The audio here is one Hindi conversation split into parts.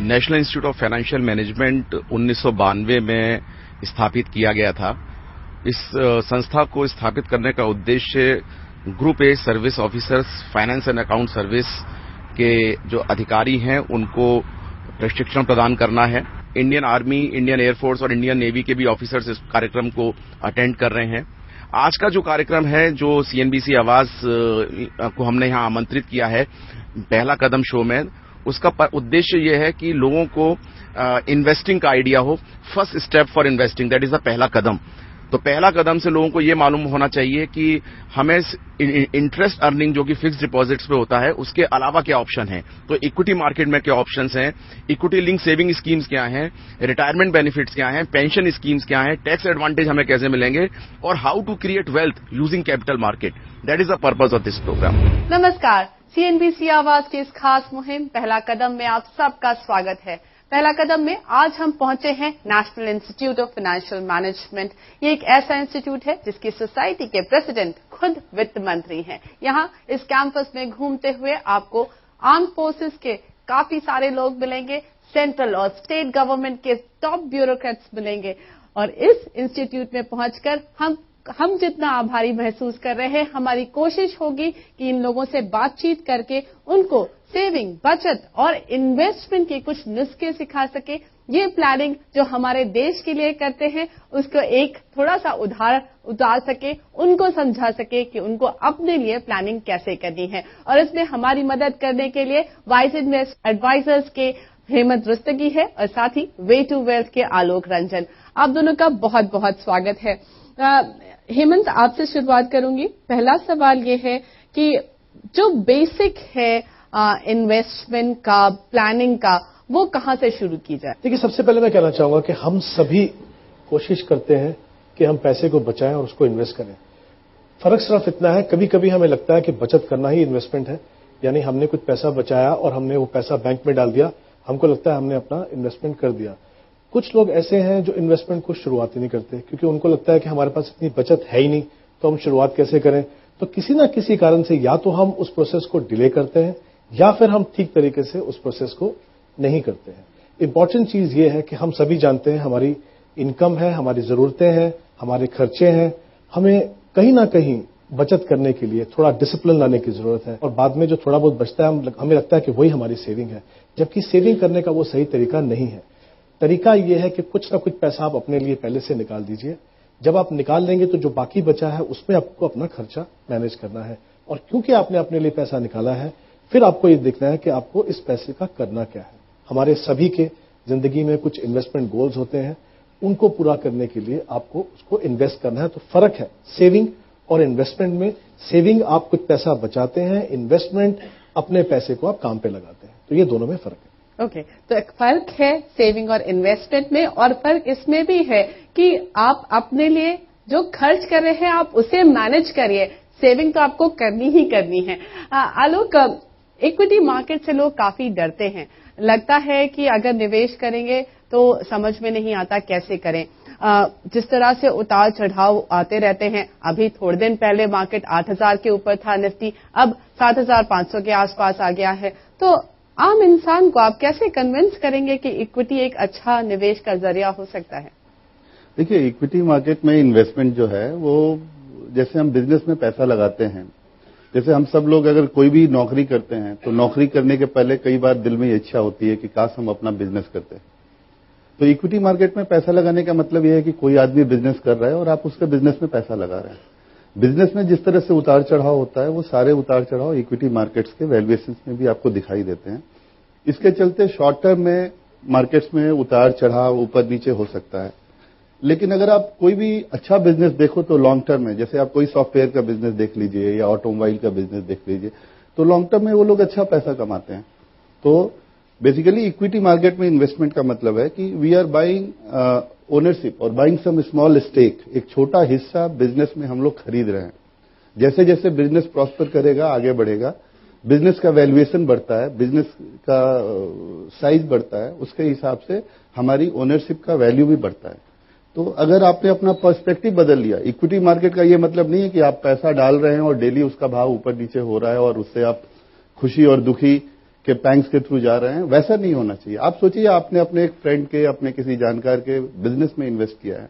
National institute of financial management 1992 में स्थापित किया गया था। इस संस्था को स्थापित करने का उद्देश्य group a service officers, finance and account service के जो अधिकारी हैं उनको प्रशिक्षण प्रदान करना है। इंडियन आर्मी, इंडियन एयरफोर्स और इंडियन नेवी के भी ऑफिसर्स इस कार्यक्रम को अटेंड कर रहे हैं। आज का जो कार्यक्रम है, जो सीएनबीसी आवाज को हमने यहां आमंत्रित किया है पहला कदम शो में, उसका उद्देश्य यह है कि लोगों को इन्वेस्टिंग का आइडिया हो। First step for investing, that is the पहला कदम। तो पहला कदम से लोगों को यह मालूम होना चाहिए कि हमें इंटरेस्ट अर्निंग जो कि फिक्स्ड डिपॉजिट्स पे होता है, उसके अलावा क्या ऑप्शन है। तो इक्विटी मार्केट में क्या ऑप्शंस हैं, इक्विटी लिंक सेविंग स्कीम्स क्या हैं, रिटायरमेंट बेनिफिट्स क्या हैं, पेंशन स्कीम्स क्या हैं, टैक्स एडवांटेज हमें कैसे मिलेंगे, और how to create wealth using capital market. That is the purpose of this program. नमस्कार, सीएनबीसी आवाज की इस खास मुहिम पहला कदम में आप सबका स्वागत है। पहला कदम में आज हम पहुंचे हैं national institute of financial management. ये एक ऐसा इंस्टीट्यूट है जिसकी सोसाइटी के प्रेसिडेंट खुद वित्त मंत्री हैं। यहाँ इस कैंपस में घूमते हुए आपको आर्म फोर्सेस के काफी सारे लोग मिलेंगे, सेंट्रल और स्टेट गवर्नमेंट के टॉप ब्यूरोक्रेट्स मिलेंगे, और इस इंस्टीट्यूट में पहुंचकर हम जितना आभारी महसूस कर रहे हैं, हमारी कोशिश होगी कि इन लोगों से बातचीत करके उनको सेविंग, बचत और इन्वेस्टमेंट के कुछ नुस्खे सिखा सके। ये प्लानिंग जो हमारे देश के लिए करते हैं उसको एक थोड़ा सा उतार सके, उनको समझा सके कि उनको अपने लिए प्लानिंग कैसे करनी है। और इसमें हमारी मदद करने के लिए वाइस इन्वेस्ट एडवाइजर्स के हेमंत रुस्तगी है और साथ ही वे टू वेल्थ के आलोक रंजन। आप दोनों का बहुत बहुत स्वागत है। हेमंत, आपसे शुरुआत करूंगी। पहला सवाल ये है कि जो बेसिक है इन्वेस्टमेंट का, प्लानिंग का, वो कहां से शुरू की जाए? देखिए, सबसे पहले मैं कहना चाहूंगा कि हम सभी कोशिश करते हैं कि हम पैसे को बचाएं और उसको इन्वेस्ट करें। फर्क सिर्फ इतना है, कभी कभी हमें लगता है कि बचत करना ही इन्वेस्टमेंट है, यानी हमने कुछ पैसा बचाया और हमने वो पैसा बैंक में डाल दिया, हमको लगता है हमने अपना इन्वेस्टमेंट कर दिया। कुछ लोग ऐसे हैं जो इन्वेस्टमेंट को शुरुआत ही नहीं करते, क्योंकि उनको लगता है कि हमारे पास इतनी बचत है ही नहीं, तो हम शुरुआत कैसे करें। तो किसी ना किसी कारण से या तो हम उस प्रोसेस को डिले करते हैं या फिर हम ठीक तरीके से उस प्रोसेस को नहीं करते हैं। इंपॉर्टेंट चीज ये है कि हम सभी जानते हैं हमारी इनकम है, हमारी जरूरतें हैं, हमारे खर्चे हैं, हमें कहीं ना कहीं बचत करने के लिए थोड़ा डिसिप्लिन लाने की जरूरत है, और बाद में जो थोड़ा बहुत बचता है हमें लगता है कि वही हमारी सेविंग है, जबकि सेविंग करने का वो सही तरीका नहीं है। तरीका यह है कि कुछ ना कुछ पैसा आप अपने लिए पहले से निकाल दीजिए। जब आप निकाल लेंगे तो जो बाकी बचा है उसमें आपको अपना खर्चा मैनेज करना है, और क्योंकि आपने अपने लिए पैसा निकाला है, फिर आपको ये देखना है कि आपको इस पैसे का करना क्या है। हमारे सभी के जिंदगी में कुछ इन्वेस्टमेंट गोल्स होते हैं, उनको पूरा करने के लिए आपको उसको इन्वेस्ट करना है। तो फर्क है सेविंग और इन्वेस्टमेंट में। सेविंग आप कुछ पैसा बचाते हैं, इन्वेस्टमेंट अपने पैसे को आप काम पे लगाते हैं। तो ये दोनों में फर्क है। ओके, तो एक फर्क है सेविंग और इन्वेस्टमेंट में, और फर्क इसमें भी है कि आप अपने लिए जो खर्च कर रहे हैं आप उसे मैनेज करिए। सेविंग तो आपको करनी ही करनी है। आलोक, इक्विटी मार्केट से लोग काफी डरते हैं। लगता है कि अगर निवेश करेंगे तो समझ में नहीं आता कैसे करें। जिस तरह से उतार चढ़ाव आते रहते हैं, अभी थोड़े दिन पहले मार्केट 8,000 के ऊपर था, निफ्टी अब 7,500 के आसपास आ गया है। तो आम इंसान को आप कैसे कन्विंस करेंगे कि इक्विटी एक अच्छा निवेश का जरिया हो सकता है? देखिए, इक्विटी मार्केट में इन्वेस्टमेंट जो है वो जैसे हम बिजनेस में पैसा लगाते हैं, जैसे हम सब लोग अगर कोई भी नौकरी करते हैं तो नौकरी करने के पहले कई बार दिल में ये इच्छा होती है कि काश हम अपना बिजनेस करते। तो इक्विटी मार्केट में पैसा लगाने का मतलब यह है कि कोई आदमी बिजनेस कर रहा है और आप उसके बिजनेस में पैसा लगा रहे हैं। बिजनेस में जिस तरह से उतार चढ़ाव होता है वो सारे उतार चढ़ाव इक्विटी मार्केट्स के वैल्यूएशंस में भी आपको दिखाई देते हैं। इसके चलते शॉर्ट टर्म में मार्केट्स में उतार चढ़ाव ऊपर नीचे हो सकता है, लेकिन अगर आप कोई भी अच्छा बिजनेस देखो तो लॉन्ग टर्म में, जैसे आप कोई सॉफ्टवेयर का बिजनेस देख लीजिए या ऑटोमोबाइल का बिजनेस देख लीजिए, तो लॉन्ग टर्म में वो लोग अच्छा पैसा कमाते हैं। तो बेसिकली इक्विटी मार्केट में इन्वेस्टमेंट का मतलब है कि वी आर बाइंग ओनरशिप और बाइंग सम स्मॉल स्टेक, एक छोटा हिस्सा बिजनेस में हम लोग खरीद रहे हैं। जैसे जैसे बिजनेस प्रॉस्पर करेगा, आगे बढ़ेगा, बिजनेस का वैल्यूएशन बढ़ता है, बिजनेस का साइज बढ़ता है, उसके हिसाब से हमारी ओनरशिप का वैल्यू भी बढ़ता है। तो अगर आपने अपना पर्सपेक्टिव बदल लिया, इक्विटी मार्केट का ये मतलब नहीं है कि आप पैसा डाल रहे हैं और डेली उसका भाव ऊपर नीचे हो रहा है और उससे आप खुशी और दुखी कि बैंक्स के थ्रू जा रहे हैं, वैसा नहीं होना चाहिए। आप सोचिए आपने अपने एक फ्रेंड के, अपने किसी जानकार के बिजनेस में इन्वेस्ट किया है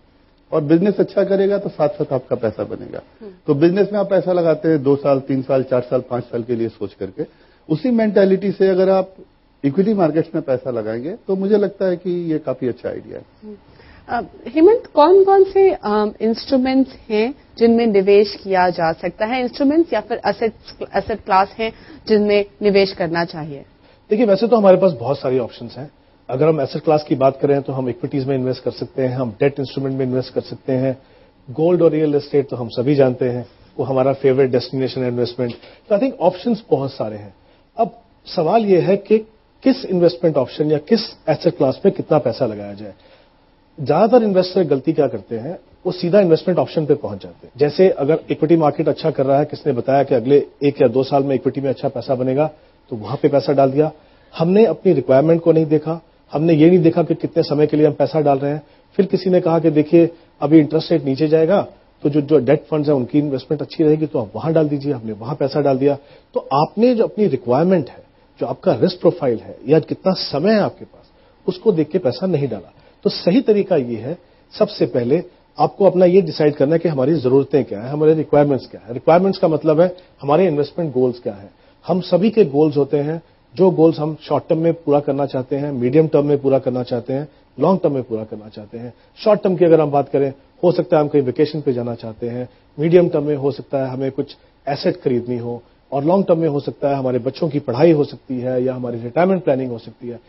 और बिजनेस अच्छा करेगा तो साथ साथ आपका पैसा बनेगा। तो बिजनेस में आप पैसा लगाते हैं 2 साल, 3 साल, 4 साल, 5 साल के लिए सोच करके, उसी मेंटालिटी से अगर आप इक्विटी मार्केट्स में पैसा लगाएंगे तो मुझे लगता है कि ये काफी अच्छा आइडिया है। हेमंत, कौन कौन से इंस्ट्रूमेंट्स हैं जिनमें निवेश किया जा सकता है? इंस्ट्रूमेंट्स या फिर एसेट क्लास हैं जिनमें निवेश करना चाहिए? देखिए, वैसे तो हमारे पास बहुत सारी ऑप्शंस हैं। अगर हम एसेट क्लास की बात करें तो हम इक्विटीज में इन्वेस्ट कर सकते हैं, हम डेट इंस्ट्रूमेंट में इन्वेस्ट कर सकते हैं, गोल्ड और रियल एस्टेट तो हम सभी जानते हैं, वो हमारा फेवरेट डेस्टिनेशन है इन्वेस्टमेंट। तो आई थिंक ऑप्शंस बहुत सारे हैं। अब सवाल यह है कि किस इन्वेस्टमेंट ऑप्शन या किस एसेट क्लास में कितना पैसा लगाया जाए। ज्यादातर इन्वेस्टर गलती क्या करते हैं, वो सीधा इन्वेस्टमेंट ऑप्शन पे पहुंच जाते हैं। जैसे अगर इक्विटी मार्केट अच्छा कर रहा है, किसने बताया कि अगले 1 या 2 साल में इक्विटी में अच्छा पैसा बनेगा, तो वहां पे पैसा डाल दिया। हमने अपनी रिक्वायरमेंट को नहीं देखा, हमने ये नहीं देखा कि कितने समय के लिए हम पैसा डाल रहे हैं। फिर किसी ने कहा कि देखिए अभी इंटरेस्ट रेट नीचे जाएगा तो जो डेट फंड्स है उनकी इन्वेस्टमेंट अच्छी रहेगी, तो आप वहां डाल दीजिए। हमने वहां पैसा डाल दिया। तो आपने जो अपनी रिक्वायरमेंट है, जो आपका रिस्क प्रोफाइल है या कितना समय है आपके पास, उसको देख के पैसा नहीं डाला। तो सही तरीका ये है, सबसे पहले आपको अपना ये डिसाइड करना है कि हमारी जरूरतें क्या है, हमारे रिक्वायरमेंट्स क्या है। रिक्वायरमेंट्स का मतलब है हमारे इन्वेस्टमेंट गोल्स क्या है। हम सभी के गोल्स होते हैं, जो गोल्स हम शॉर्ट टर्म में पूरा करना चाहते हैं, मीडियम टर्म में पूरा करना चाहते हैं, लॉन्ग टर्म में पूरा करना चाहते हैं। शॉर्ट टर्म की अगर हम बात करें, हो सकता है हम कहीं वेकेशन पे जाना चाहते हैं। मीडियम टर्म में हो सकता है हमें कुछ एसेट खरीदनी हो, और लॉन्ग टर्म में हो सकता है हमारे बच्चों की पढ़ाई हो सकती है या हमारी रिटायरमेंट प्लानिंग हो सकती है।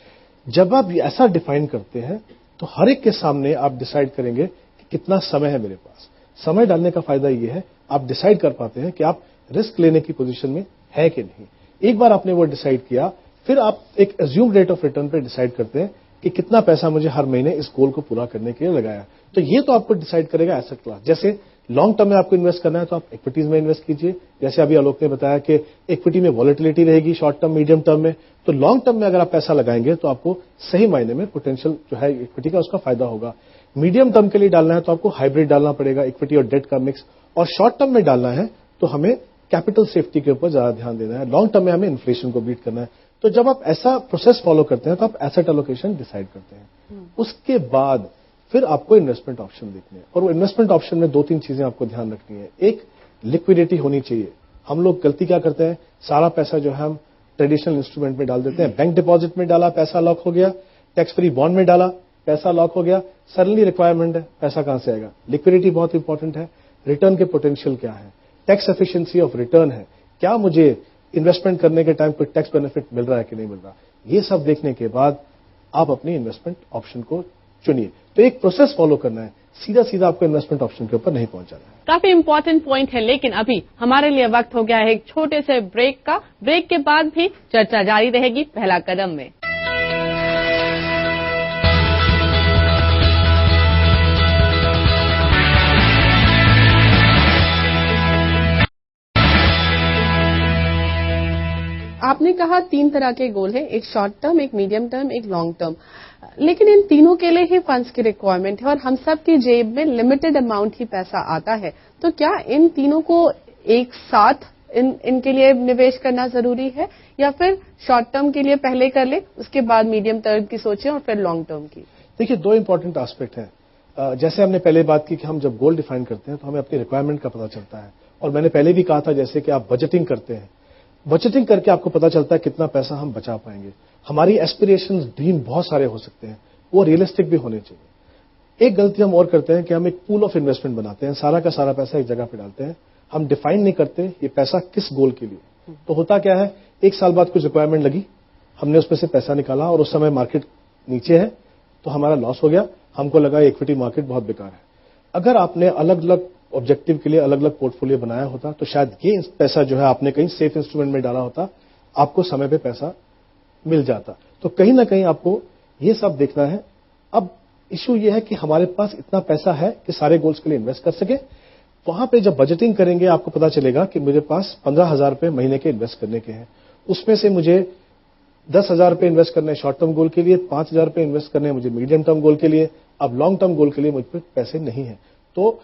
जब आप ऐसा डिफाइन करते हैं तो हर एक के सामने आप डिसाइड करेंगे कि कितना समय है मेरे पास। समय डालने का फायदा यह है, आप डिसाइड कर पाते हैं कि आप रिस्क लेने की पोजीशन में है कि नहीं। एक बार आपने वो डिसाइड किया, फिर आप एक एज्यूम्ड रेट ऑफ रिटर्न पे डिसाइड करते हैं कि कितना पैसा मुझे हर महीने इस गोल को पूरा करने के लिए लगाया। तो ये तो आपको डिसाइड करेगा एसेट क्लास। जैसे लॉन्ग टर्म में आपको इन्वेस्ट करना है तो आप इक्विटीज में इन्वेस्ट कीजिए। जैसे अभी आलोक ने बताया कि इक्विटी में वॉलेटिलिटी रहेगी शॉर्ट टर्म, मीडियम टर्म में। तो लॉन्ग टर्म में अगर आप पैसा लगाएंगे तो आपको सही मायने में पोटेंशियल जो है इक्विटी का, उसका फायदा होगा। मीडियम टर्म के लिए डालना है तो आपको हाइब्रिड डालना पड़ेगा, इक्विटी और डेट का मिक्स। और शॉर्ट टर्म में डालना है तो हमें कैपिटल सेफ्टी के ऊपर ज्यादा ध्यान देना है। लॉन्ग टर्म में हमें इन्फ्लेशन को बीट करना है। तो जब आप ऐसा प्रोसेस फॉलो करते हैं तो आप एसेट एलोकेशन डिसाइड करते हैं। उसके बाद फिर आपको इन्वेस्टमेंट ऑप्शन देखने हैं, और वो इन्वेस्टमेंट ऑप्शन में 2-3 चीजें आपको ध्यान रखनी है। एक, लिक्विडिटी होनी चाहिए। हम लोग गलती क्या करते हैं, सारा पैसा जो है हम ट्रेडिशनल इंस्ट्रूमेंट में डाल देते हैं। बैंक डिपॉजिट में डाला, पैसा लॉक हो गया। टैक्स फ्री बॉन्ड में डाला, पैसा लॉक हो गया। सडनली रिक्वायरमेंट है, पैसा कहां से आएगा। लिक्विडिटी बहुत इंपॉर्टेंट है। रिटर्न के पोटेंशियल क्या है, टैक्स एफिशिएंसी ऑफ रिटर्न है, क्या मुझे इन्वेस्टमेंट करने के टाइम कोई टैक्स बेनिफिट मिल रहा है कि नहीं मिल रहा। ये सब देखने के बाद आप अपनी इन्वेस्टमेंट ऑप्शन को चुनिए। तो एक प्रोसेस फॉलो करना है, सीधा सीधा आपको इन्वेस्टमेंट ऑप्शन के ऊपर नहीं पहुंचाना है। काफी इंपॉर्टेंट पॉइंट है, लेकिन अभी हमारे लिए वक्त हो गया है एक छोटे से ब्रेक का। ब्रेक के बाद भी चर्चा जारी रहेगी पहला कदम में। आपने कहा 3 तरह के गोल हैं, एक शॉर्ट टर्म, एक मीडियम टर्म, एक लॉन्ग टर्म। लेकिन इन तीनों के लिए ही फंड्स की रिक्वायरमेंट है और हम सब की जेब में लिमिटेड अमाउंट ही पैसा आता है। तो क्या इन तीनों को एक साथ इनके लिए निवेश करना जरूरी है, या फिर शॉर्ट टर्म के लिए पहले कर ले, उसके बाद मीडियम टर्म की सोचें और फिर लॉन्ग टर्म की? देखिए, 2 इंपॉर्टेंट एस्पेक्ट हैं। जैसे हमने पहले बात की कि हम जब गोल डिफाइन करते हैं तो हमें अपनी रिक्वायरमेंट का पता चलता है। और मैंने पहले भी कहा था जैसे कि आप बजटिंग करते हैं, बजटिंग करके आपको पता चलता है कितना पैसा हम बचा पाएंगे। हमारी एस्पिरेशंस, ड्रीम बहुत सारे हो सकते हैं, वो रियलिस्टिक भी होने चाहिए। एक गलती हम और करते हैं कि हम एक पूल ऑफ इन्वेस्टमेंट बनाते हैं, सारा का सारा पैसा एक जगह पे डालते हैं। हम डिफाइन नहीं करते ये पैसा किस गोल के लिए। तो होता क्या है, 1 साल बाद कुछ रिक्वायरमेंट लगी, हमने उसमें से पैसा निकाला और उस समय मार्केट नीचे है तो हमारा लॉस हो गया। हमको लगा इक्विटी मार्केट बहुत बेकार है। अगर आपने अलग अलग ऑब्जेक्टिव के लिए अलग अलग पोर्टफोलियो बनाया होता तो शायद ये पैसा जो है आपने कहीं सेफ इंस्ट्रूमेंट में डाला होता, आपको समय पे पैसा मिल जाता। तो कहीं ना कहीं आपको ये सब देखना है। अब इश्यू ये है कि हमारे पास इतना पैसा है कि सारे गोल्स के लिए इन्वेस्ट कर सके। वहां पे जब बजटिंग करेंगे आपको पता चलेगा कि मेरे पास 15,000 रुपए महीने के इन्वेस्ट करने के हैं। उसमें से मुझे 10,000 रुपए इन्वेस्ट करने शॉर्ट टर्म गोल के लिए, 5,000 रुपए इन्वेस्ट करने मुझे मीडियम टर्म गोल के लिए। अब लॉन्ग टर्म गोल के लिए मुझ पर पैसे नहीं है। तो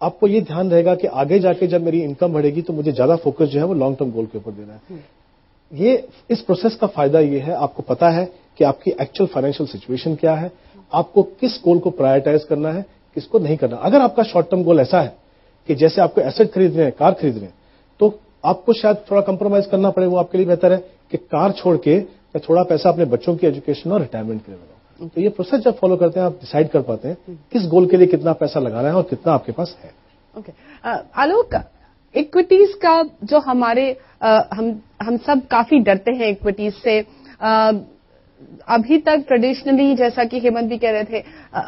आपको ये ध्यान रहेगा कि आगे जाके जब मेरी इनकम बढ़ेगी तो मुझे ज्यादा फोकस जो है वो लॉन्ग टर्म गोल के ऊपर देना है। ये इस प्रोसेस का फायदा ये है, आपको पता है कि आपकी एक्चुअल फाइनेंशियल सिचुएशन क्या है, आपको किस गोल को प्रायोरिटाइज करना है, किसको नहीं करना। अगर आपका शॉर्ट टर्म गोल ऐसा है कि जैसे आपको एसेट खरीद रहे हैं, कार खरीद रहे हैं, तो आपको शायद थोड़ा कंप्रोमाइज करना पड़े। वो आपके लिए बेहतर है कि कार छोड़ के मैं थोड़ा पैसा अपने बच्चों की एजुकेशन और रिटायरमेंट के लिए लगाऊं। तो ये प्रोसेस जब फॉलो करते हैं, आप डिसाइड कर पाते हैं किस गोल के लिए कितना पैसा लगाना है और कितना आपके पास है। ओके, आलोक, इक्विटीज का जो हमारे हम सब काफी डरते हैं इक्विटीज से। अभी तक ट्रेडिशनली, जैसा कि हेमंत भी कह रहे थे,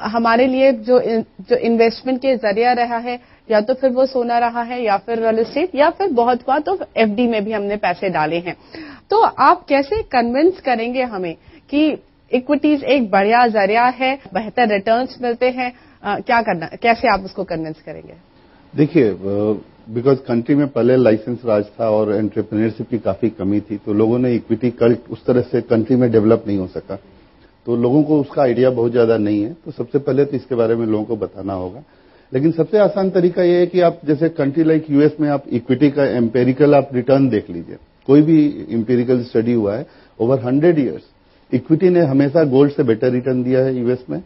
हमारे लिए जो इन्वेस्टमेंट के जरिया रहा है, या तो फिर वो सोना रहा है, या फिर रियल एस्टेट, या फिर बहुत हुआ तो एफडी में भी हमने पैसे डाले हैं। तो आप कैसे कन्विंस करेंगे हमें कि इक्विटीज एक बढ़िया जरिया है, बेहतर रिटर्न्स मिलते हैं? क्या करना, कैसे आप उसको कन्विंस करेंगे? देखिए, बिकॉज कंट्री में पहले लाइसेंस राज था और एंटरप्रेन्योरशिप की काफी कमी थी, तो लोगों ने इक्विटी कल्ट उस तरह से कंट्री में डेवलप नहीं हो सका, तो लोगों को उसका आइडिया बहुत ज्यादा नहीं है। तो सबसे पहले तो इसके बारे में लोगों को बताना होगा। लेकिन सबसे आसान तरीका यह है कि आप जैसे कंट्री लाइक यूएस में आप इक्विटी का एम्पेरिकल आप रिटर्न देख लीजिए। कोई भी एम्पेरिकल स्टडी हुआ है, ओवर 100 ईयर्स इक्विटी ने हमेशा गोल्ड से बेटर रिटर्न दिया है यूएस में,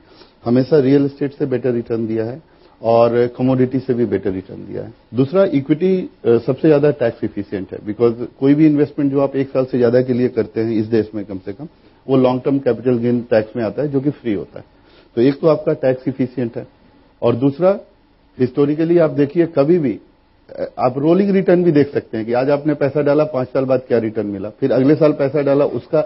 हमेशा रियल एस्टेट से बेटर रिटर्न दिया है, और कमोडिटी से भी बेटर रिटर्न दिया है। दूसरा, इक्विटी सबसे ज्यादा टैक्स इफिशिएंट है, बिकॉज कोई भी इन्वेस्टमेंट जो आप 1 साल से ज्यादा के लिए करते हैं इस देश में कम से कम, वो long term capital gain tax में आता है, जो कि फ्री होता है। तो एक तो आपका टैक्स इफिशिएंट है, और दूसरा हिस्टोरिकली आप देखिए, कभी भी आप रोलिंग रिटर्न भी देख सकते हैं कि आज आपने पैसा डाला, 5 साल बाद क्या रिटर्न मिला, फिर अगले साल पैसा डाला, उसका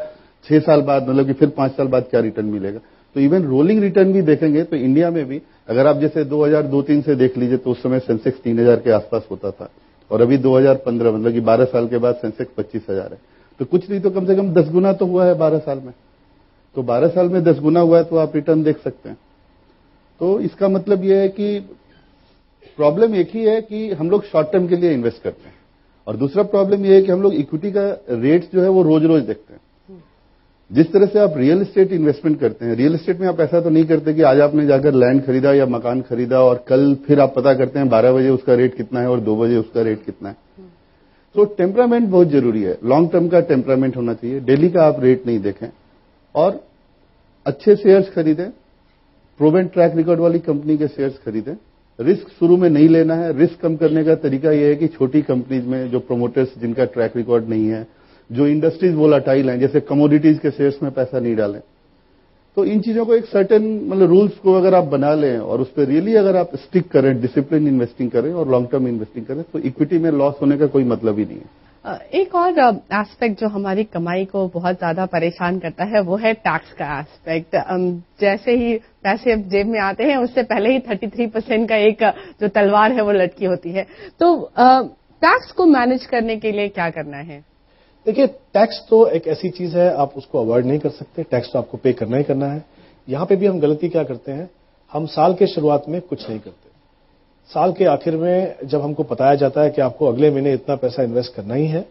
6 साल बाद, मतलब कि फिर 5 साल बाद क्या रिटर्न मिलेगा। तो इवन रोलिंग रिटर्न भी देखेंगे तो इंडिया में भी, अगर आप जैसे 2002-03 से देख लीजिए, तो उस समय सेंसेक्स 3000 के आसपास होता था, और अभी 2015, मतलब कि 12 साल के बाद सेंसेक्स 25,000 है। तो कुछ नहीं तो कम से कम 10 गुना तो हुआ है 12 साल में। तो 12 साल में 10 गुना हुआ है, तो आप रिटर्न देख सकते हैं। तो इसका मतलब यह है कि प्रॉब्लम एक ही है कि हम लोग शॉर्ट टर्म के लिए इन्वेस्ट करते हैं, और दूसरा प्रॉब्लम यह है कि हम लोग इक्विटी का रेट जो है वो रोज रोज देखते हैं। जिस तरह से आप रियल एस्टेट इन्वेस्टमेंट करते हैं, रियल एस्टेट में आप ऐसा तो नहीं करते कि आज आपने जाकर लैंड खरीदा या मकान खरीदा और कल फिर आप पता करते हैं 12 बजे उसका रेट कितना है और 2 बजे उसका रेट कितना है। तो टेम्परामेंट बहुत जरूरी है, लॉन्ग टर्म का टेम्परामेंट होना चाहिए। डेली का आप रेट नहीं देखें, और अच्छे शेयर्स खरीदें, प्रूवन ट्रैक रिकॉर्ड वाली कंपनी के शेयर्स खरीदें। रिस्क शुरू में नहीं लेना है। रिस्क कम करने का तरीका यह है कि छोटी कंपनीज में जो प्रोमोटर्स जिनका ट्रैक रिकॉर्ड नहीं है, जो इंडस्ट्रीज वोलाटाइल हैं, जैसे कमोडिटीज के शेयर्स में पैसा नहीं डालें। तो इन चीजों को एक सर्टेन मतलब रूल्स को अगर आप बना लें और उस पर रियली अगर आप स्टिक करें, डिसिप्लिन इन्वेस्टिंग करें और लॉन्ग टर्म इन्वेस्टिंग करें, तो इक्विटी में लॉस होने का कोई मतलब ही नहीं है। एक और एस्पेक्ट जो हमारी कमाई को बहुत ज्यादा परेशान करता है वो है टैक्स का एस्पेक्ट। जैसे ही पैसे जेब में आते हैं उससे पहले ही 33% का एक जो तलवार है वो लटकी होती है। तो टैक्स को मैनेज करने के लिए क्या करना है? देखिए, टैक्स तो एक ऐसी चीज है, आप उसको अवॉइड नहीं कर सकते। टैक्स तो आपको पे करना ही करना है। यहां पे भी हम गलती क्या करते हैं, हम साल के शुरुआत में कुछ नहीं करते। साल के आखिर में जब हमको बताया जाता है कि आपको अगले महीने इतना पैसा इन्वेस्ट करना ही है,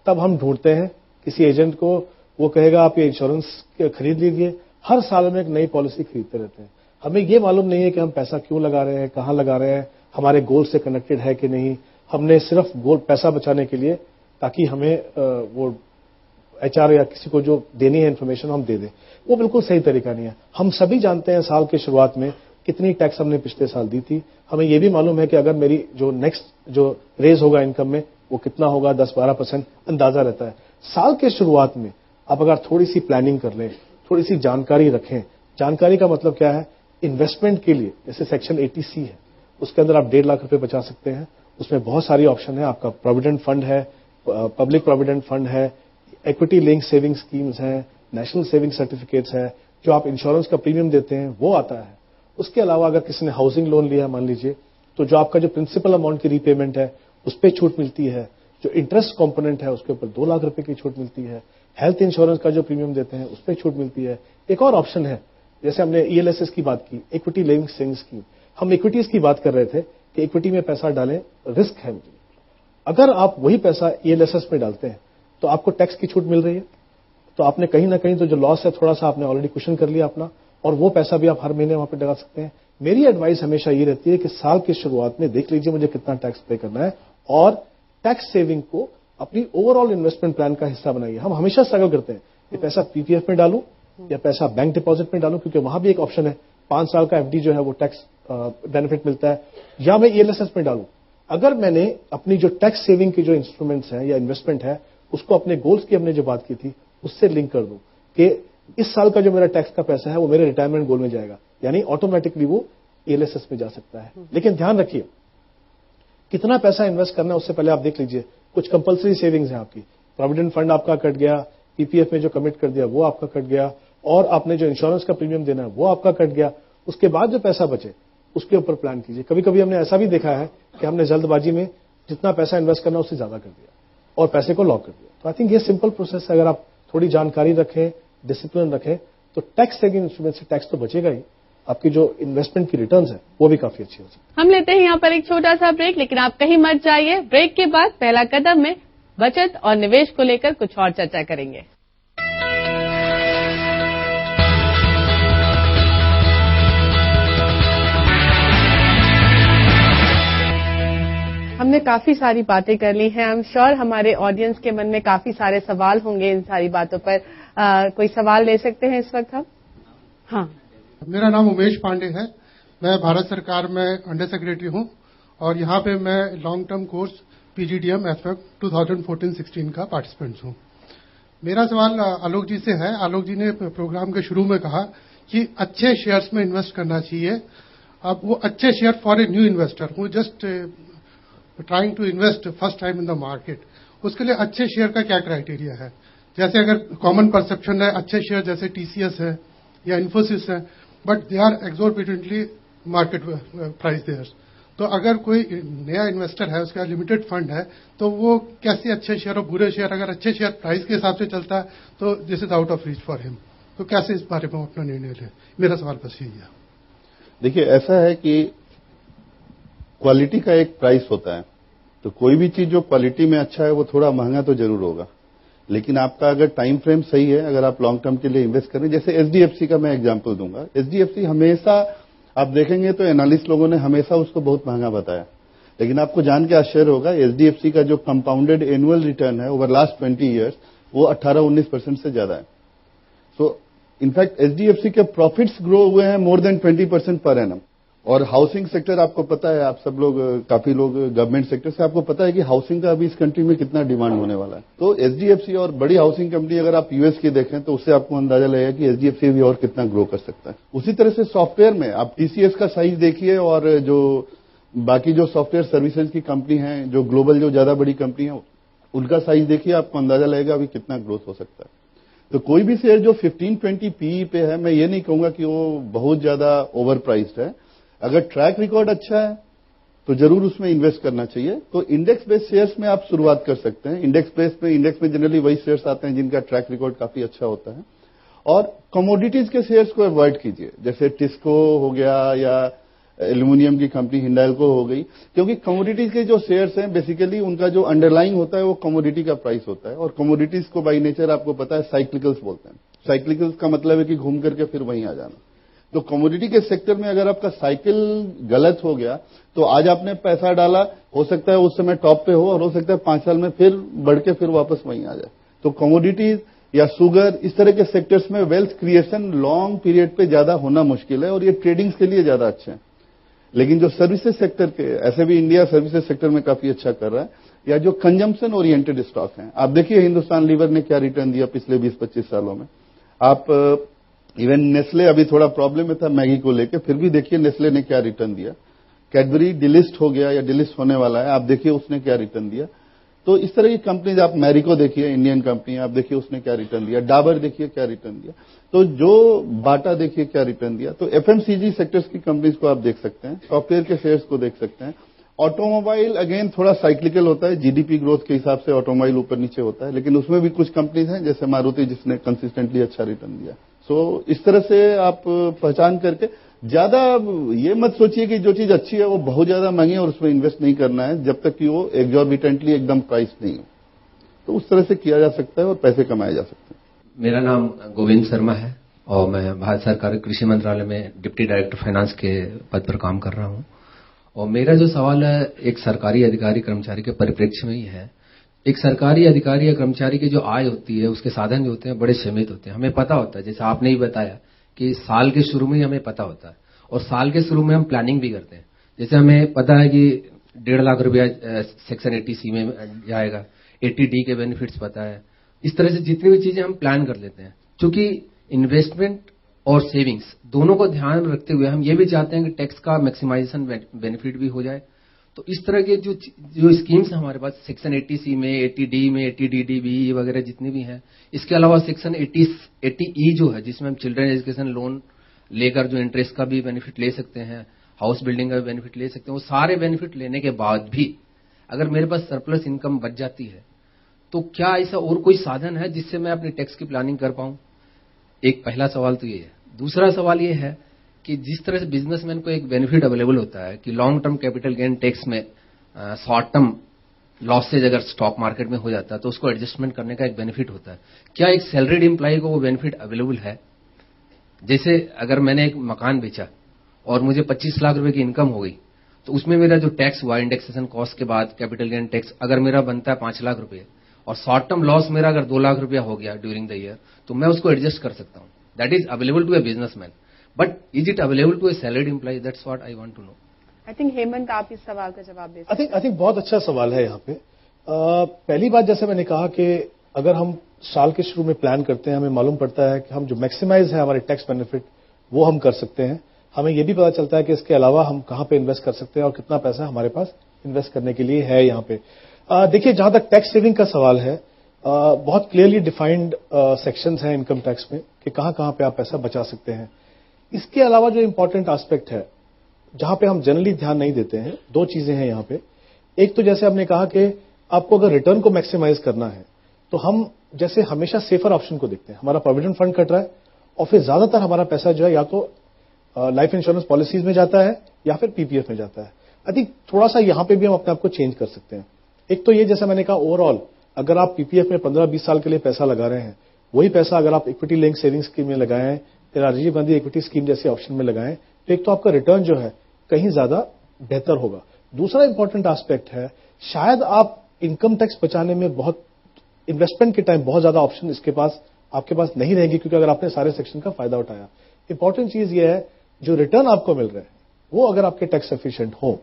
तब हम ढूंढते हैं किसी एजेंट को, वो कहेगा आप ये इंश्योरेंस खरीद लीजिए। हर साल में एक नई पॉलिसी खरीदते रहते हैं। हमें ये मालूम नहीं है कि हम पैसा क्यों लगा रहे हैं, कहां लगा रहे हैं, हमारे गोल से कनेक्टेड है कि नहीं। हमने सिर्फ गोल पैसा बचाने के लिए, ताकि हमें वो एचआर या किसी को जो देनी है इन्फॉर्मेशन हम दे दें, वो बिल्कुल सही तरीका नहीं है। हम सभी जानते हैं साल के शुरुआत में कितनी टैक्स हमने पिछले साल दी थी। हमें यह भी मालूम है कि अगर मेरी जो नेक्स्ट जो रेज होगा इनकम में वो कितना होगा, 10-12% अंदाजा रहता है। साल के शुरुआत में आप अगर थोड़ी सी प्लानिंग कर लें, थोड़ी सी जानकारी रखें। जानकारी का मतलब क्या है, इन्वेस्टमेंट के लिए जैसे सेक्शन 80C है, उसके अंदर आप 1.5 लाख रुपए बचा सकते हैं। उसमें बहुत सारी ऑप्शन है। आपका प्रोविडेंट फंड है, पब्लिक प्रोविडेंट फंड है, इक्विटी लिंक सेविंग स्कीम्स हैं, नेशनल सेविंग सर्टिफिकेट्स है, जो आप इंश्योरेंस का प्रीमियम देते हैं वो आता है। उसके अलावा अगर किसी ने हाउसिंग लोन लिया मान लीजिए, तो जो आपका जो प्रिंसिपल अमाउंट की रीपेमेंट है उस पर छूट मिलती है। जो इंटरेस्ट कंपोनेंट है उसके ऊपर 2 लाख रुपए की छूट मिलती है। हेल्थ इंश्योरेंस का जो प्रीमियम देते हैं उस पर छूट मिलती है। एक और ऑप्शन है, जैसे हमने ELSS की बात की, इक्विटी लिंक सेविंग स्कीम। हम इक्विटीज की बात कर रहे थे कि इक्विटी में पैसा डालें, रिस्क है। अगर आप वही पैसा ELSS में डालते हैं तो आपको टैक्स की छूट मिल रही है। तो आपने कहीं ना कहीं तो जो लॉस है थोड़ा सा आपने ऑलरेडी कुशन कर लिया अपना, और वो पैसा भी आप हर महीने वहां पे लगा सकते हैं। मेरी एडवाइस हमेशा ये रहती है कि साल की शुरुआत में देख लीजिए मुझे कितना टैक्स पे करना है, और टैक्स सेविंग को अपनी ओवरऑल इन्वेस्टमेंट प्लान का हिस्सा बनाइए। हम हमेशा स्ट्रगल करते हैं, ये पैसा पीपीएफ में डालूं या पैसा बैंक डिपॉजिट में डालूं, क्योंकि वहां भी एक ऑप्शन है 5 साल का एफडी जो है वो टैक्स बेनिफिट मिलता है, या मैं ईएलएसएस में डालूं। अगर मैंने अपनी जो टैक्स सेविंग की जो इंस्ट्रूमेंट्स हैं या इन्वेस्टमेंट है उसको अपने गोल्स की हमने जो बात की थी उससे लिंक कर दूं कि इस साल का जो मेरा टैक्स का पैसा है वो मेरे रिटायरमेंट गोल में जाएगा, यानी ऑटोमेटिकली वो ईएलएसएस में जा सकता है। लेकिन ध्यान रखिए कितना पैसा इन्वेस्ट करना है उससे पहले आप देख लीजिए, कुछ कंपलसरी सेविंग्स हैं आपकी, प्रोविडेंट फंड आपका कट गया, पीपीएफ में जो कमिट कर दिया वो आपका कट गया, और आपने जो इंश्योरेंस का प्रीमियम देना है वो आपका कट गया। उसके बाद जो पैसा बचे उसके ऊपर प्लान कीजिए। कभी कभी हमने ऐसा भी देखा है कि हमने जल्दबाजी में जितना पैसा इन्वेस्ट करना उससे ज्यादा कर दिया और पैसे को लॉक कर दिया। तो आई थिंक ये सिंपल प्रोसेस है, अगर आप थोड़ी जानकारी रखें, डिसिप्लिन रखें, तो टैक्स सेविंग इंस्ट्रूमेंट से टैक्स तो बचेगा ही, आपकी जो इन्वेस्टमेंट की रिटर्न्स है वो भी काफी अच्छी हो सकती है। हम लेते हैं यहाँ पर एक छोटा सा ब्रेक, लेकिन आप कहीं मत जाइए। ब्रेक के बाद पहला कदम में बचत और निवेश को लेकर कुछ और चर्चा करेंगे। हमने काफी सारी बातें कर ली हैं। आई एम श्योर हमारे ऑडियंस के मन में काफी सारे सवाल होंगे इन सारी बातों पर। कोई सवाल ले सकते हैं इस वक्त हम? हाँ, मेरा नाम उमेश पांडे है। मैं भारत सरकार में अंडर सेक्रेटरी हूं और यहाँ पे मैं long term course PGDM FF 2014-16 का पार्टिसिपेंट हूं। मेरा सवाल आलोक जी से है। आलोक जी ने प्रोग्राम के शुरू में कहा कि अच्छे शेयर्स में इन्वेस्ट करना चाहिए। अब वो अच्छे share for a new investor who just trying to invest first time in the market, उसके लिए अच्छे शेयर का क्या क्राइटेरिया है? जैसे अगर कॉमन परसेप्शन है अच्छे शेयर जैसे टीसीएस है या इन्फोसिस है, but they are exorbitantly market price theirs, तो अगर कोई नया इन्वेस्टर है उसका लिमिटेड फंड है तो वो कैसे अच्छे शेयर और बुरे शेयर, अगर अच्छे शेयर प्राइस के हिसाब से चलता है तो this is out of reach for him, तो कैसे इस बारे में अपना निर्णय ले? मेरा सवाल बस यही है। देखिए, ऐसा है कि क्वालिटी का एक प्राइस होता है, तो कोई भी चीज जो क्वालिटी में अच्छा है वो थोड़ा महंगा तो जरूर होगा, लेकिन आपका अगर टाइम फ्रेम सही है, अगर आप लॉन्ग टर्म के लिए इन्वेस्ट करें, जैसे एचडीएफसी का मैं एग्जांपल दूंगा। एचडीएफसी हमेशा आप देखेंगे तो एनालिस्ट लोगों ने हमेशा उसको बहुत महंगा बताया, लेकिन आपको जान के आश्चर्य होगा एचडीएफसी का जो कंपाउंडेड एनुअल रिटर्न है ओवर लास्ट 20 ईयर्स वो 18-19% से ज्यादा है। सो इनफैक्ट एचडीएफसी के प्रॉफिट्स ग्रो हुए हैं मोर देन 20% पर एनम। और हाउसिंग सेक्टर आपको पता है, आप सब लोग काफी लोग गवर्नमेंट सेक्टर से, आपको पता है कि हाउसिंग का अभी इस कंट्री में कितना डिमांड होने वाला है। तो एचडीएफसी और बड़ी हाउसिंग कंपनी अगर आप यूएस की देखें तो उससे आपको अंदाजा लगेगा कि एचडीएफसी भी और कितना ग्रो कर सकता है। उसी तरह से सॉफ्टवेयर में आप टीसीएस का साइज देखिए और जो बाकी जो सॉफ्टवेयर सर्विसेज की कंपनी है, जो ग्लोबल जो ज्यादा बड़ी कंपनी है, उनका साइज देखिए, आपको अंदाजा लगेगा अभी कितना ग्रोथ हो सकता है। तो कोई भी शेयर जो 15-20 पीई पे है, मैं ये नहीं कहूंगा कि वो बहुत ज्यादा ओवर प्राइस्ड है। अगर ट्रैक रिकॉर्ड अच्छा है तो जरूर उसमें इन्वेस्ट करना चाहिए। तो इंडेक्स बेस्ड शेयर्स में आप शुरुआत कर सकते हैं। इंडेक्स में जनरली वही शेयर्स आते हैं जिनका ट्रैक रिकॉर्ड काफी अच्छा होता है। और कमोडिटीज के शेयर्स को अवॉइड कीजिए, जैसे टिस्को हो गया या एल्यूमिनियम की कंपनी हिंडाल्को हो गई, क्योंकि कमोडिटीज के जो शेयर्स हैं बेसिकली उनका जो अंडरलाइंग होता है वो कमोडिटी का प्राइस होता है, और कमोडिटीज को बाई नेचर आपको पता है साइक्लिकल्स बोलते हैं। साइक्लिकल्स का मतलब है कि घूम करके फिर वहीं आ जाना। तो कमोडिटी के सेक्टर में अगर आपका साइकिल गलत हो गया तो आज आपने पैसा डाला, हो सकता है उस समय टॉप पे हो और हो सकता है 5 साल में फिर बढ़ के फिर वापस वहीं आ जाए। तो कमोडिटीज या शुगर, इस तरह के सेक्टर्स में वेल्थ क्रिएशन लॉन्ग पीरियड पे ज्यादा होना मुश्किल है और ये ट्रेडिंग्स के लिए ज्यादा अच्छे हैं। लेकिन जो सर्विसेज सेक्टर के, ऐसे भी इंडिया सर्विसेज सेक्टर में काफी अच्छा कर रहा है, या जो कंजम्पशन ओरिएंटेड स्टॉक हैं, आप देखिए हिंदुस्तान लीवर ने क्या रिटर्न दिया पिछले 20-25 सालों में। आप इवन नेस्ले अभी थोड़ा प्रॉब्लम में था मैगी को लेके, फिर भी देखिए नेस्ले ने क्या रिटर्न दिया। कैडबरी डिलिस्ट हो गया या डिलिस्ट होने वाला है, आप देखिए उसने क्या रिटर्न दिया। तो इस तरह की कंपनीज, आप मैरिको देखिए इंडियन कंपनी, आप देखिए उसने क्या रिटर्न दिया। डाबर देखिए क्या रिटर्न दिया। तो जो बाटा देखिए क्या रिटर्न दिया। तो एफएमसीजी सेक्टर्स की कंपनीज को आप देख सकते हैं, सॉफ्टवेयर के शेयर्स को देख सकते हैं। ऑटोमोबाइल अगेन थोड़ा साइक्लिकल होता है, जीडीपी ग्रोथ के हिसाब से ऑटोमोबाइल ऊपर नीचे होता है, लेकिन उसमें भी कुछ कंपनीज हैं जैसे मारुति जिसने कंसिस्टेंटली अच्छा रिटर्न दिया। सो इस तरह से आप पहचान करके ज्यादा ये मत सोचिए कि जो चीज अच्छी है वो बहुत ज्यादा महंगी है और उसमें इन्वेस्ट नहीं करना है जब तक कि वो एग्जॉर्बिटेंटली एकदम प्राइस नहीं हो। तो उस तरह से किया जा सकता है और पैसे कमाए जा सकते हैं। मेरा नाम गोविंद शर्मा है और मैं भारत सरकार कृषि मंत्रालय में डिप्टी डायरेक्टर फाइनेंस के पद पर काम कर रहा हूं। और मेरा जो सवाल है एक सरकारी अधिकारी कर्मचारी के परिप्रेक्ष्य में ही है एक सरकारी अधिकारी या कर्मचारी की जो आय होती है, उसके साधन जो होते हैं बड़े सीमित होते हैं। हमें पता होता है, जैसे आपने ही बताया कि साल के शुरू में ही हमें पता होता है, और साल के शुरू में हम प्लानिंग भी करते हैं। जैसे हमें पता है कि 1.5 लाख रुपया सेक्शन 80C में जाएगा, 80D के बेनिफिट्स पता है। इस तरह से जितनी भी चीजें हम प्लान कर लेते हैं। क्योंकि इन्वेस्टमेंट और सेविंग्स दोनों को ध्यान में रखते हुए हम ये भी चाहते हैं कि टैक्स का मैक्सिमाइजेशन बेनिफिट भी हो जाए। तो इस तरह के जो स्कीम्स हैं हमारे पास सेक्शन 80C में, 80D में, 80DDB वगैरह जितनी भी हैं, इसके अलावा सेक्शन 80E जो है, जिसमें हम चिल्ड्रन एजुकेशन लोन लेकर जो इंटरेस्ट का भी बेनिफिट ले सकते हैं, हाउस बिल्डिंग का भी बेनिफिट ले सकते हैं। वो सारे बेनिफिट लेने के बाद भी अगर मेरे पास सरप्लस इनकम बच जाती है, तो क्या ऐसा और कोई साधन है जिससे मैं अपनी टैक्स की प्लानिंग कर पाऊं? एक पहला सवाल तो ये है। दूसरा सवाल ये है कि जिस तरह से बिजनेसमैन को एक बेनिफिट अवेलेबल होता है कि long term capital gain tax में शॉर्ट टर्म लॉसेज अगर स्टॉक मार्केट में हो जाता है तो उसको एडजस्टमेंट करने का एक बेनिफिट होता है। क्या एक सैलरीड एम्प्लॉय को वो बेनिफिट अवेलेबल है? जैसे अगर मैंने एक मकान बेचा और मुझे 25 लाख रुपए की इनकम हो गई, तो उसमें मेरा जो टैक्स हुआ इंडेक्सेशन कॉस्ट के बाद कैपिटल गेन टैक्स अगर मेरा बनता है 5 लाख रुपए, और शॉर्ट टर्म लॉस मेरा अगर 2 लाख रुपया हो गया ड्यूरिंग द ईयर, तो मैं उसको एडजस्ट कर सकता हूं। That is available to a businessman, but is it available to a salaried employee? That's what I want to know. I think Hemant आप इस सवाल का जवाब दे सकते हैं। आई थिंक बहुत अच्छा सवाल है यहाँ पे। पहली बात, जैसे मैंने कहा कि अगर हम साल के शुरू में प्लान करते हैं, हमें मालूम पड़ता है कि हम जो मैक्सिमाइज है हमारे टैक्स बेनिफिट वो हम कर सकते हैं। हमें ये भी पता चलता है कि इसके अलावा हम कहां पे इन्वेस्ट कर सकते हैं और कितना पैसा हमारे पास इन्वेस्ट करने के लिए है यहाँ पे। देखिए, जहां तक टैक्स सेविंग का सवाल है, बहुत क्लियरली डिफाइंड सेक्शंस हैं इनकम टैक्स में कि कहां पे आप पैसा बचा सकते हैं। इसके अलावा जो इंपॉर्टेंट एस्पेक्ट है जहां पे हम जनरली ध्यान नहीं देते हैं, दो चीजें हैं यहाँ पे। एक तो जैसे हमने कहा कि आपको अगर रिटर्न को मैक्सिमाइज करना है तो हम जैसे हमेशा सेफर ऑप्शन को देखते हैं। हमारा प्रोविडेंट फंड कट रहा है और फिर ज्यादातर हमारा पैसा जो है या तो लाइफ इंश्योरेंस पॉलिसीज में जाता है या फिर पीपीएफ में जाता है। आई थिंक थोड़ा सा यहां पे भी हम अपने आप को चेंज कर सकते हैं। एक तो ये, जैसे मैंने कहा, ओवरऑल अगर आप पीपीएफ में 15-20 साल के लिए पैसा लगा रहे हैं, वही पैसा अगर आप इक्विटी लिंक सेविंग्स स्कीम में लगाएं या राजीव गांधी इक्विटी स्कीम जैसे ऑप्शन में लगाएं, तो एक तो आपका रिटर्न जो है कहीं ज्यादा बेहतर होगा। दूसरा इंपॉर्टेंट एस्पेक्ट है, शायद आप इनकम टैक्स बचाने में बहुत इन्वेस्टमेंट के टाइम बहुत ज्यादा ऑप्शन आपके पास नहीं रहेगी, क्योंकि अगर आपने सारे सेक्शन का फायदा उठाया। इंपॉर्टेंट चीज ये है, जो रिटर्न आपको मिल रहे हैं वो अगर आपके टैक्स एफिशिएंट हो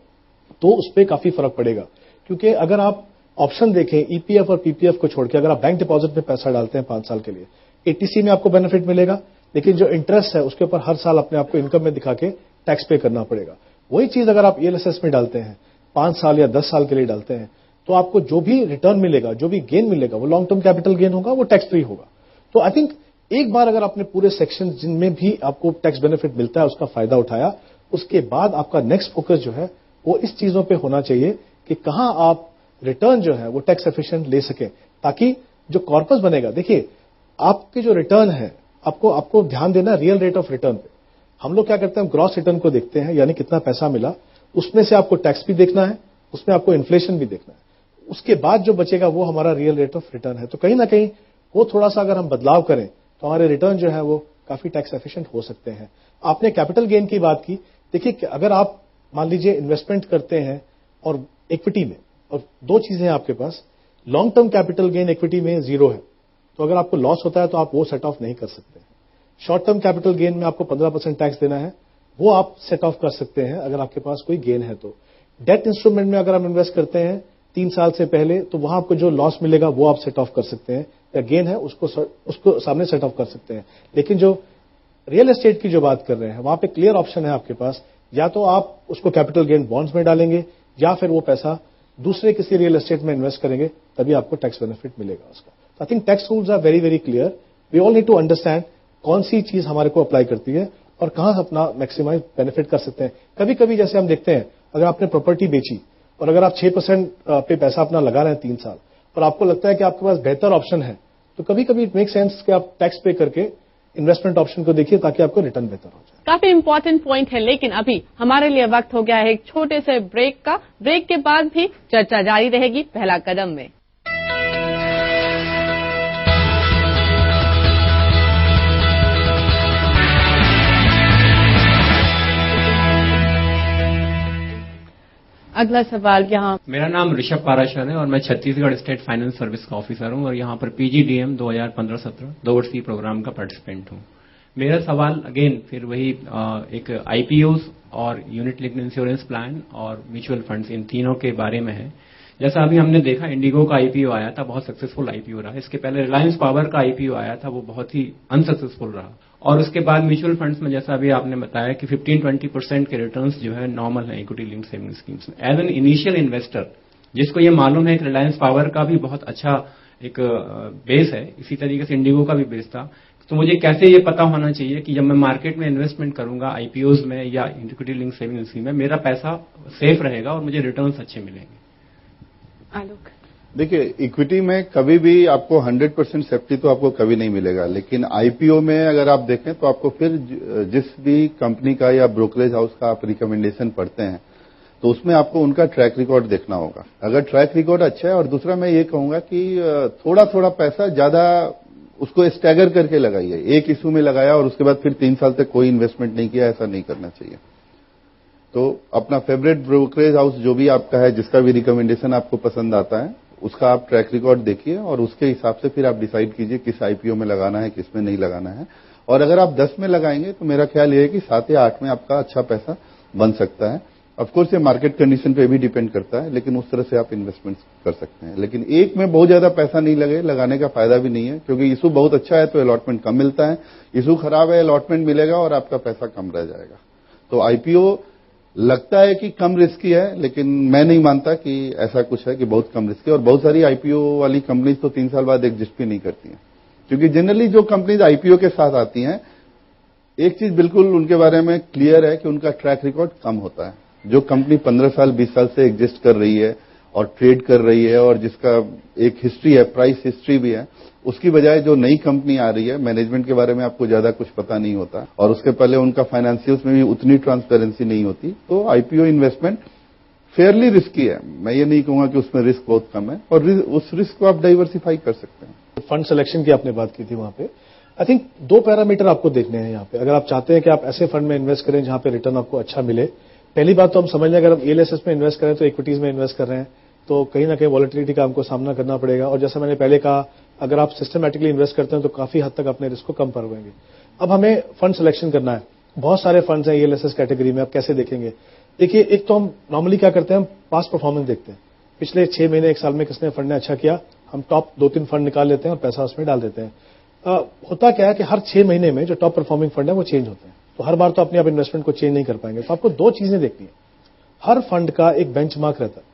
तो उस पर काफी फर्क पड़ेगा। क्योंकि अगर आप ऑप्शन देखें ईपीएफ और पीपीएफ को छोड़ के, अगर आप बैंक डिपॉजिट में पैसा डालते हैं 5 साल के लिए, 80C में आपको बेनिफिट मिलेगा, लेकिन जो इंटरेस्ट है उसके ऊपर हर साल अपने आपको इनकम में दिखा के टैक्स पे करना पड़ेगा। वही चीज अगर आप ईएलएसएस में डालते हैं, 5 साल या 10 साल के लिए डालते हैं, तो आपको जो भी रिटर्न मिलेगा, जो भी गेन मिलेगा, वो लॉन्ग टर्म कैपिटल गेन होगा, वो टैक्स फ्री होगा। तो आई थिंक एक बार अगर आपने पूरे सेक्शन जिनमें भी आपको टैक्स बेनिफिट मिलता है उसका फायदा उठाया, उसके बाद आपका नेक्स्ट फोकस जो है वो इस चीजों पे होना चाहिए कि कहां आप रिटर्न जो है वो टैक्स एफिशिएंट ले सके, ताकि जो कॉर्पस बनेगा। देखिए, आपके जो रिटर्न है, आपको ध्यान देना रियल रेट ऑफ रिटर्न पे। हम लोग क्या करते हैं, ग्रॉस रिटर्न को देखते हैं, यानी कितना पैसा मिला, उसमें से आपको टैक्स भी देखना है, उसमें आपको इन्फ्लेशन भी देखना है, उसके बाद जो बचेगा वो हमारा रियल रेट ऑफ रिटर्न है। तो कहीं ना कहीं वो थोड़ा सा अगर हम बदलाव करें तो हमारे रिटर्न जो है वो काफी टैक्स एफिशिएंट हो सकते हैं। आपने कैपिटल गेन की बात की। देखिए, अगर आप मान लीजिए इन्वेस्टमेंट करते हैं और इक्विटी में, और दो चीजें हैं आपके पास, long term capital gain equity में 0 है, तो अगर आपको लॉस होता है तो आप वो सेट ऑफ नहीं कर सकते हैं। शॉर्ट टर्म कैपिटल गेन में आपको 15% टैक्स देना है, वो आप सेट ऑफ कर सकते हैं अगर आपके पास कोई गेन है तो। डेट इंस्ट्रूमेंट में अगर आप इन्वेस्ट करते हैं 3 साल से पहले, तो वहां आपको जो लॉस मिलेगा वो आप सेट ऑफ कर सकते हैं, या गेन है उसको सामने सेट ऑफ कर सकते हैं। लेकिन जो रियल एस्टेट की जो बात कर रहे हैं, वहां पे क्लियर ऑप्शन है आपके पास, या तो आप उसको कैपिटल गेन बॉन्ड्स में डालेंगे या फिर वो पैसा दूसरे किसी रियल एस्टेट में इन्वेस्ट करेंगे, तभी आपको टैक्स बेनिफिट मिलेगा उसका। I think tax rules are very very clear. We all need to understand कौन सी चीज हमारे को अप्लाई करती है और कहां अपना मैक्सिमाइज बेनिफिट कर सकते हैं। कभी कभी जैसे हम देखते हैं, अगर आपने प्रॉपर्टी बेची और अगर आप 6% पे पैसा अपना लगा रहे हैं 3 साल, और आपको लगता है कि आपके पास बेहतर ऑप्शन है, तो कभी कभी इट मेक सेंस कि आप टैक्स पे करके इन्वेस्टमेंट ऑप्शन को देखिए, ताकि आपको रिटर्न बेहतर हो जाए। काफी इंपॉर्टेंट पॉइंट है, लेकिन अभी हमारे लिए वक्त हो गया है एक छोटे से ब्रेक का। ब्रेक के बाद भी चर्चा जारी रहेगी पहला कदम में। अगला सवाल यहाँ। मेरा नाम ऋषभ पाराशर है और मैं छत्तीसगढ़ स्टेट फाइनेंस सर्विस का ऑफिसर हूँ और यहाँ पर पीजीडीएम 2015-17 2 वर्षीय प्रोग्राम का पार्टिसिपेंट हूँ। मेरा सवाल अगेन फिर वही एक आईपीओस और यूनिट लिंक्ड इंश्योरेंस प्लान और म्यूचुअल फंड्स इन तीनों के बारे में है। जैसा अभी हमने देखा इंडिगो का आईपीओ आया था, बहुत सक्सेसफुल आईपीओ रहा। इसके पहले रिलायंस पावर का आईपीओ आया था, वो बहुत ही अनसक्सेसफुल रहा। और उसके बाद म्यूचुअल फंड्स में जैसा अभी आपने बताया कि 15-20% के रिटर्न्स जो है नॉर्मल है इक्विटी लिंक्ड सेविंग स्कीम्स में। एज एन इनिशियल इन्वेस्टर जिसको ये मालूम है कि रिलायंस पावर का भी बहुत अच्छा एक बेस है, इसी तरीके से इंडिगो का भी बेस था, तो मुझे कैसे ये पता होना चाहिए कि जब मैं मार्केट में इन्वेस्टमेंट करूंगा आईपीओज में या इक्विटी लिंक्ड सेविंग स्कीम में मेरा पैसा सेफ रहेगा और मुझे रिटर्न्स अच्छे मिलेंगे। आलोक, देखिए इक्विटी में कभी भी आपको 100% सेफ्टी तो आपको कभी नहीं मिलेगा, लेकिन आईपीओ में अगर आप देखें तो आपको फिर जिस भी कंपनी का या ब्रोकरेज हाउस का आप रिकमेंडेशन पढ़ते हैं तो उसमें आपको उनका ट्रैक रिकॉर्ड देखना होगा। अगर ट्रैक रिकॉर्ड अच्छा है, और दूसरा मैं ये कहूंगा कि थोड़ा थोड़ा पैसा ज्यादा उसको स्टैगर करके लगाइए। एक इशू में लगाया और उसके बाद फिर 3 साल तक कोई इन्वेस्टमेंट नहीं किया, ऐसा नहीं करना चाहिए। तो अपना फेवरेट ब्रोकरेज हाउस जो भी आपका है, जिसका भी रिकमेंडेशन आपको पसंद आता है, उसका आप ट्रैक रिकॉर्ड देखिए और उसके हिसाब से फिर आप डिसाइड कीजिए किस आईपीओ में लगाना है, किस में नहीं लगाना है। और अगर आप 10 में लगाएंगे तो मेरा ख्याल ये है कि 7 या 8 में आपका अच्छा पैसा बन सकता है। ऑफकोर्स ये मार्केट कंडीशन पे भी डिपेंड करता है, लेकिन उस तरह से आप इन्वेस्टमेंट कर सकते हैं। लेकिन एक में बहुत ज्यादा पैसा नहीं लगाने का फायदा भी नहीं है, क्योंकि इशू बहुत अच्छा है तो अलॉटमेंट कम मिलता है, इशू खराब है अलॉटमेंट मिलेगा और आपका पैसा कम रह जाएगा। तो आईपीओ लगता है कि कम रिस्की है, लेकिन मैं नहीं मानता कि ऐसा कुछ है कि बहुत कम रिस्की है। और बहुत सारी आईपीओ वाली कंपनीज तो 3 साल बाद एग्जिस्ट भी नहीं करती हैं, क्योंकि जनरली जो कंपनीज आईपीओ के साथ आती हैं, एक चीज बिल्कुल उनके बारे में क्लियर है कि उनका ट्रैक रिकॉर्ड कम होता है। जो कंपनी 15 साल 20 साल से एग्जिस्ट कर रही है और ट्रेड कर रही है और जिसका एक हिस्ट्री है, प्राइस हिस्ट्री भी है, उसकी बजाय जो नई कंपनी आ रही है, मैनेजमेंट के बारे में आपको ज्यादा कुछ पता नहीं होता और उसके पहले उनका फाइनेंशियल्स में भी उतनी ट्रांसपेरेंसी नहीं होती। तो आईपीओ इन्वेस्टमेंट फेयरली रिस्की है। मैं ये नहीं कहूंगा कि उसमें रिस्क बहुत कम है और उस रिस्क को आप डाइवर्सिफाई कर सकते हैं। फंड सिलेक्शन की आपने बात की थी, वहां पे आई थिंक 2 पैरामीटर आपको देखने हैं यहाँ पे। अगर आप चाहते हैं कि आप ऐसे फंड में इन्वेस्ट करें जहां पे रिटर्न आपको अच्छा मिले, पहली बात तो हम समझ लें अगर हम ईएलएसएस में इन्वेस्ट करें तो इक्विटीज में इन्वेस्ट कर रहे हैं तो कहीं ना कहीं वॉलेटिलिटी का हमको सामना करना पड़ेगा। और जैसा मैंने पहले कहा, अगर आप सिस्टमैटिकली इन्वेस्ट करते हैं तो काफी हद तक अपने रिस्क को कम कर पाएंगे। अब हमें फंड सिलेक्शन करना है, बहुत सारे फंड्स हैं ईएलएसएस कैटेगरी में। आप कैसे देखेंगे? देखिए, एक तो हम नॉर्मली क्या करते हैं, हम पास्ट परफॉर्मेंस देखते हैं। पिछले 6 महीने 1 साल में किसने फंड ने अच्छा किया, हम टॉप 2-3 फंड निकाल लेते हैं और पैसा उसमें डाल देते हैं। होता क्या है कि हर 6 महीने में जो टॉप परफॉर्मिंग फंड है वो चेंज होते हैं, तो हर बार तो अपने आप इन्वेस्टमेंट को चेंज नहीं कर पाएंगे। तो आपको 2 चीजें देखनी है। हर फंड का एक बेंचमार्क रहता है।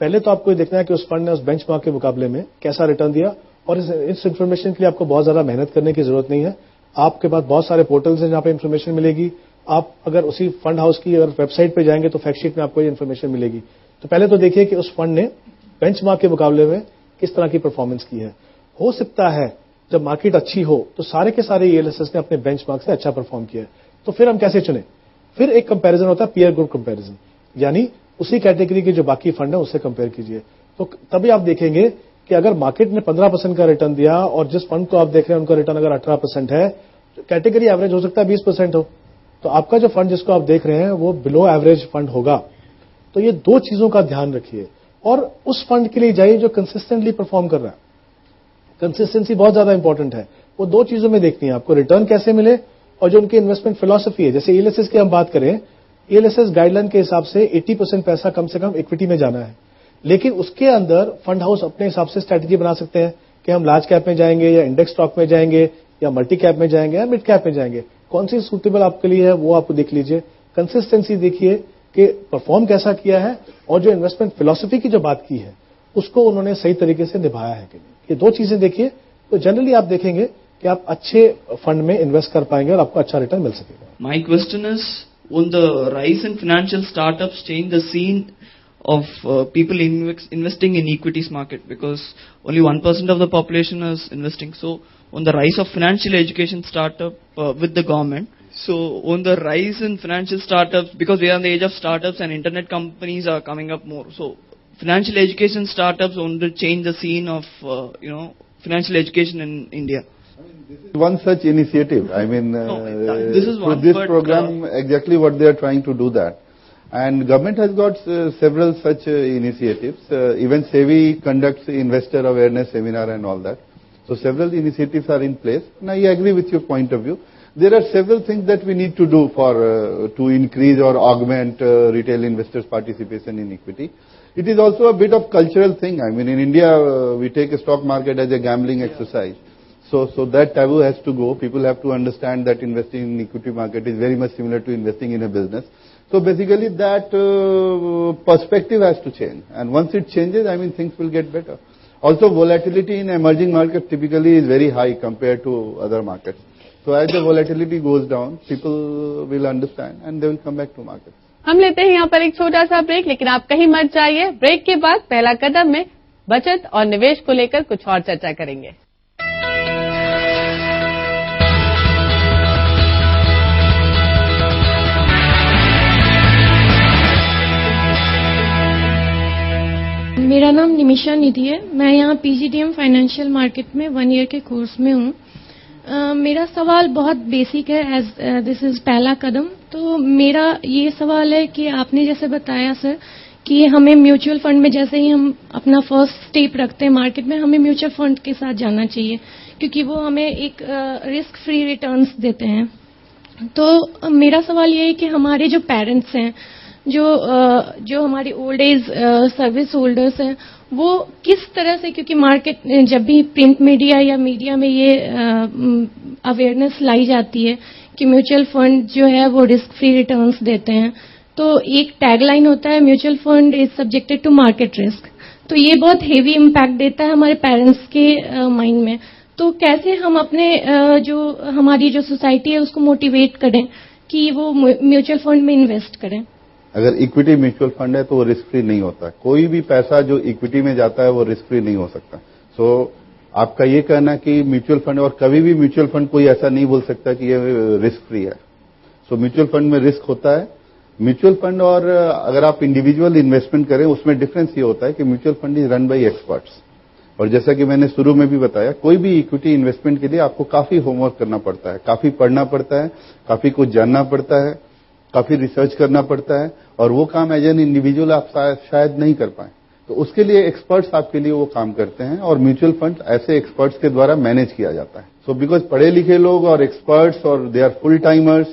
पहले तो आपको ये देखना है कि उस फंड ने उस बेंचमार्क के मुकाबले में कैसा रिटर्न दिया, और इस इंफॉर्मेशन के लिए आपको बहुत ज्यादा मेहनत करने की जरूरत नहीं है। आपके पास बहुत सारे पोर्टल्स हैं जहां पे इंफॉर्मेशन मिलेगी। आप अगर उसी फंड हाउस की अगर वेबसाइट पे जाएंगे तो फैक्टशीट में आपको ये इंफॉर्मेशन मिलेगी। तो पहले तो देखिए कि उस फंड ने बेंचमार्क के मुकाबले में किस तरह की परफॉर्मेंस की है। हो सकता है जब मार्केट अच्छी हो तो सारे के सारे ईएलएसएस ने अपने बेंचमार्क से अच्छा परफॉर्म किया है, तो फिर हम कैसे चुने? फिर एक कंपैरिजन होता है, पीयर ग्रुप कंपैरिजन, यानी उसी कैटेगरी के जो बाकी फंड है उससे कंपेयर कीजिए। तो तभी आप देखेंगे कि अगर मार्केट ने 15% का रिटर्न दिया और जिस फंड को आप देख रहे हैं उनका रिटर्न अगर 18% है, तो कैटेगरी एवरेज हो सकता है 20% हो, तो आपका जो फंड जिसको आप देख रहे हैं वो बिलो एवरेज फंड होगा। तो ये 2 चीजों का ध्यान रखिए और उस फंड के लिए जाइए जो कंसिस्टेंटली परफॉर्म कर रहा है। कंसिस्टेंसी बहुत ज्यादा इंपॉर्टेंट है। वो 2 चीजों में देखनी है आपको, रिटर्न कैसे मिले और जो उनकी इन्वेस्टमेंट फिलॉसफी है। जैसे ईएलएसएस की हम बात करें, ईएलएसएस गाइडलाइन के हिसाब से 80% पैसा कम से कम इक्विटी में जाना है, लेकिन उसके अंदर फंड हाउस अपने हिसाब से स्ट्रैटेजी बना सकते हैं कि हम लार्ज कैप में जाएंगे या इंडेक्स स्टॉक में जाएंगे या मल्टी कैप में जाएंगे या मिड कैप में जाएंगे। कौन सी सूटेबल आपके लिए है वो आपको देख लीजिए। कंसिस्टेंसी देखिए कि परफॉर्म कैसा किया है और जो इन्वेस्टमेंट फिलॉसफी की जो बात की है उसको उन्होंने सही तरीके से निभाया है कि नहीं। ये 2 चीजें देखिए तो जनरली आप देखेंगे कि आप अच्छे फंड में इन्वेस्ट कर पाएंगे और आपको अच्छा रिटर्न मिल सकेगा। My question is, will the rise in financial startups change the scene of people investing in equities market, because only 1% of the population is investing? So on the rise of financial education startup with the government, so on the rise in financial startups, because we are in the age of startups and internet companies are coming up more, so financial education startups want to change the scene of financial education in India. One such initiative. I mean, this is one. This program, exactly what they are trying to do that. And government has got several such initiatives. Even SEBI conducts investor awareness seminar and all that. So several initiatives are in place. And I agree with your point of view. There are several things that we need to do for to increase or augment retail investors' participation in equity. It is also a bit of cultural thing. I mean, in India, we take a stock market as a gambling exercise. So that taboo has to go. People have to understand that investing in equity market is very much similar to investing in a business. So basically that perspective has to change. And once it changes, I mean, things will get better. Also, volatility in emerging markets typically is very high compared to other markets. So as the volatility goes down, people will understand and they will come back to markets. हम लेते हैं यहाँ पर एक छोटा सा ब्रेक, लेकिन आप कहीं मत जाइए। ब्रेक के बाद पहला कदम में बचत और निवेश को लेकर कुछ और चर्चा करेंगे। मेरा नाम निमिषा निधि है। मैं यहाँ पीजीडीएम फाइनेंशियल मार्केट में 1 ईयर के कोर्स में हूँ। मेरा सवाल बहुत बेसिक है, एज दिस इज पहला कदम। तो मेरा ये सवाल है कि आपने जैसे बताया सर कि हमें म्यूचुअल फंड में, जैसे ही हम अपना फर्स्ट स्टेप रखते हैं मार्केट में, हमें म्यूचुअल फंड के साथ जाना चाहिए क्योंकि वो हमें एक रिस्क फ्री रिटर्न्स देते हैं। तो मेरा सवाल ये है कि हमारे जो पेरेंट्स हैं, जो हमारी ओल्ड एज सर्विस होल्डर्स हैं, वो किस तरह से, क्योंकि मार्केट जब भी प्रिंट मीडिया या मीडिया में ये अवेयरनेस लाई जाती है कि म्यूचुअल फंड जो है वो रिस्क फ्री रिटर्न्स देते हैं, तो एक टैगलाइन होता है mutual fund is subjected to market risk. तो ये बहुत हेवी इम्पैक्ट देता है हमारे पेरेंट्स के माइंड में। तो कैसे हम अपने हमारी जो सोसाइटी है उसको मोटिवेट करें कि वो म्यूचुअल फंड में इन्वेस्ट करें? अगर इक्विटी म्यूचुअल फंड है तो वो रिस्क फ्री नहीं होता। कोई भी पैसा जो इक्विटी में जाता है वो रिस्क फ्री नहीं हो सकता। सो आपका ये कहना कि म्यूचुअल फंड, और कभी भी म्यूचुअल फंड कोई ऐसा नहीं बोल सकता कि ये रिस्क फ्री है। सो म्यूचुअल फंड में रिस्क होता है। म्यूचुअल फंड और अगर आप इंडिविजुअल इन्वेस्टमेंट करें उसमें डिफरेंस ये होता है कि mutual fund is run by experts. और जैसा कि मैंने शुरू में भी बताया, कोई भी इक्विटी इन्वेस्टमेंट के लिए आपको काफी होमवर्क करना पड़ता है, काफी पढ़ना पड़ता है, काफी कुछ जानना पड़ता है, काफी रिसर्च करना पड़ता है, और वो काम एज एन इंडिविजुअल आप शायद नहीं कर पाए। तो उसके लिए एक्सपर्ट्स आपके लिए वो काम करते हैं, और म्यूचुअल फंड ऐसे एक्सपर्ट्स के द्वारा मैनेज किया जाता है। सो बिकॉज पढ़े लिखे लोग और एक्सपर्ट्स और they are full timers,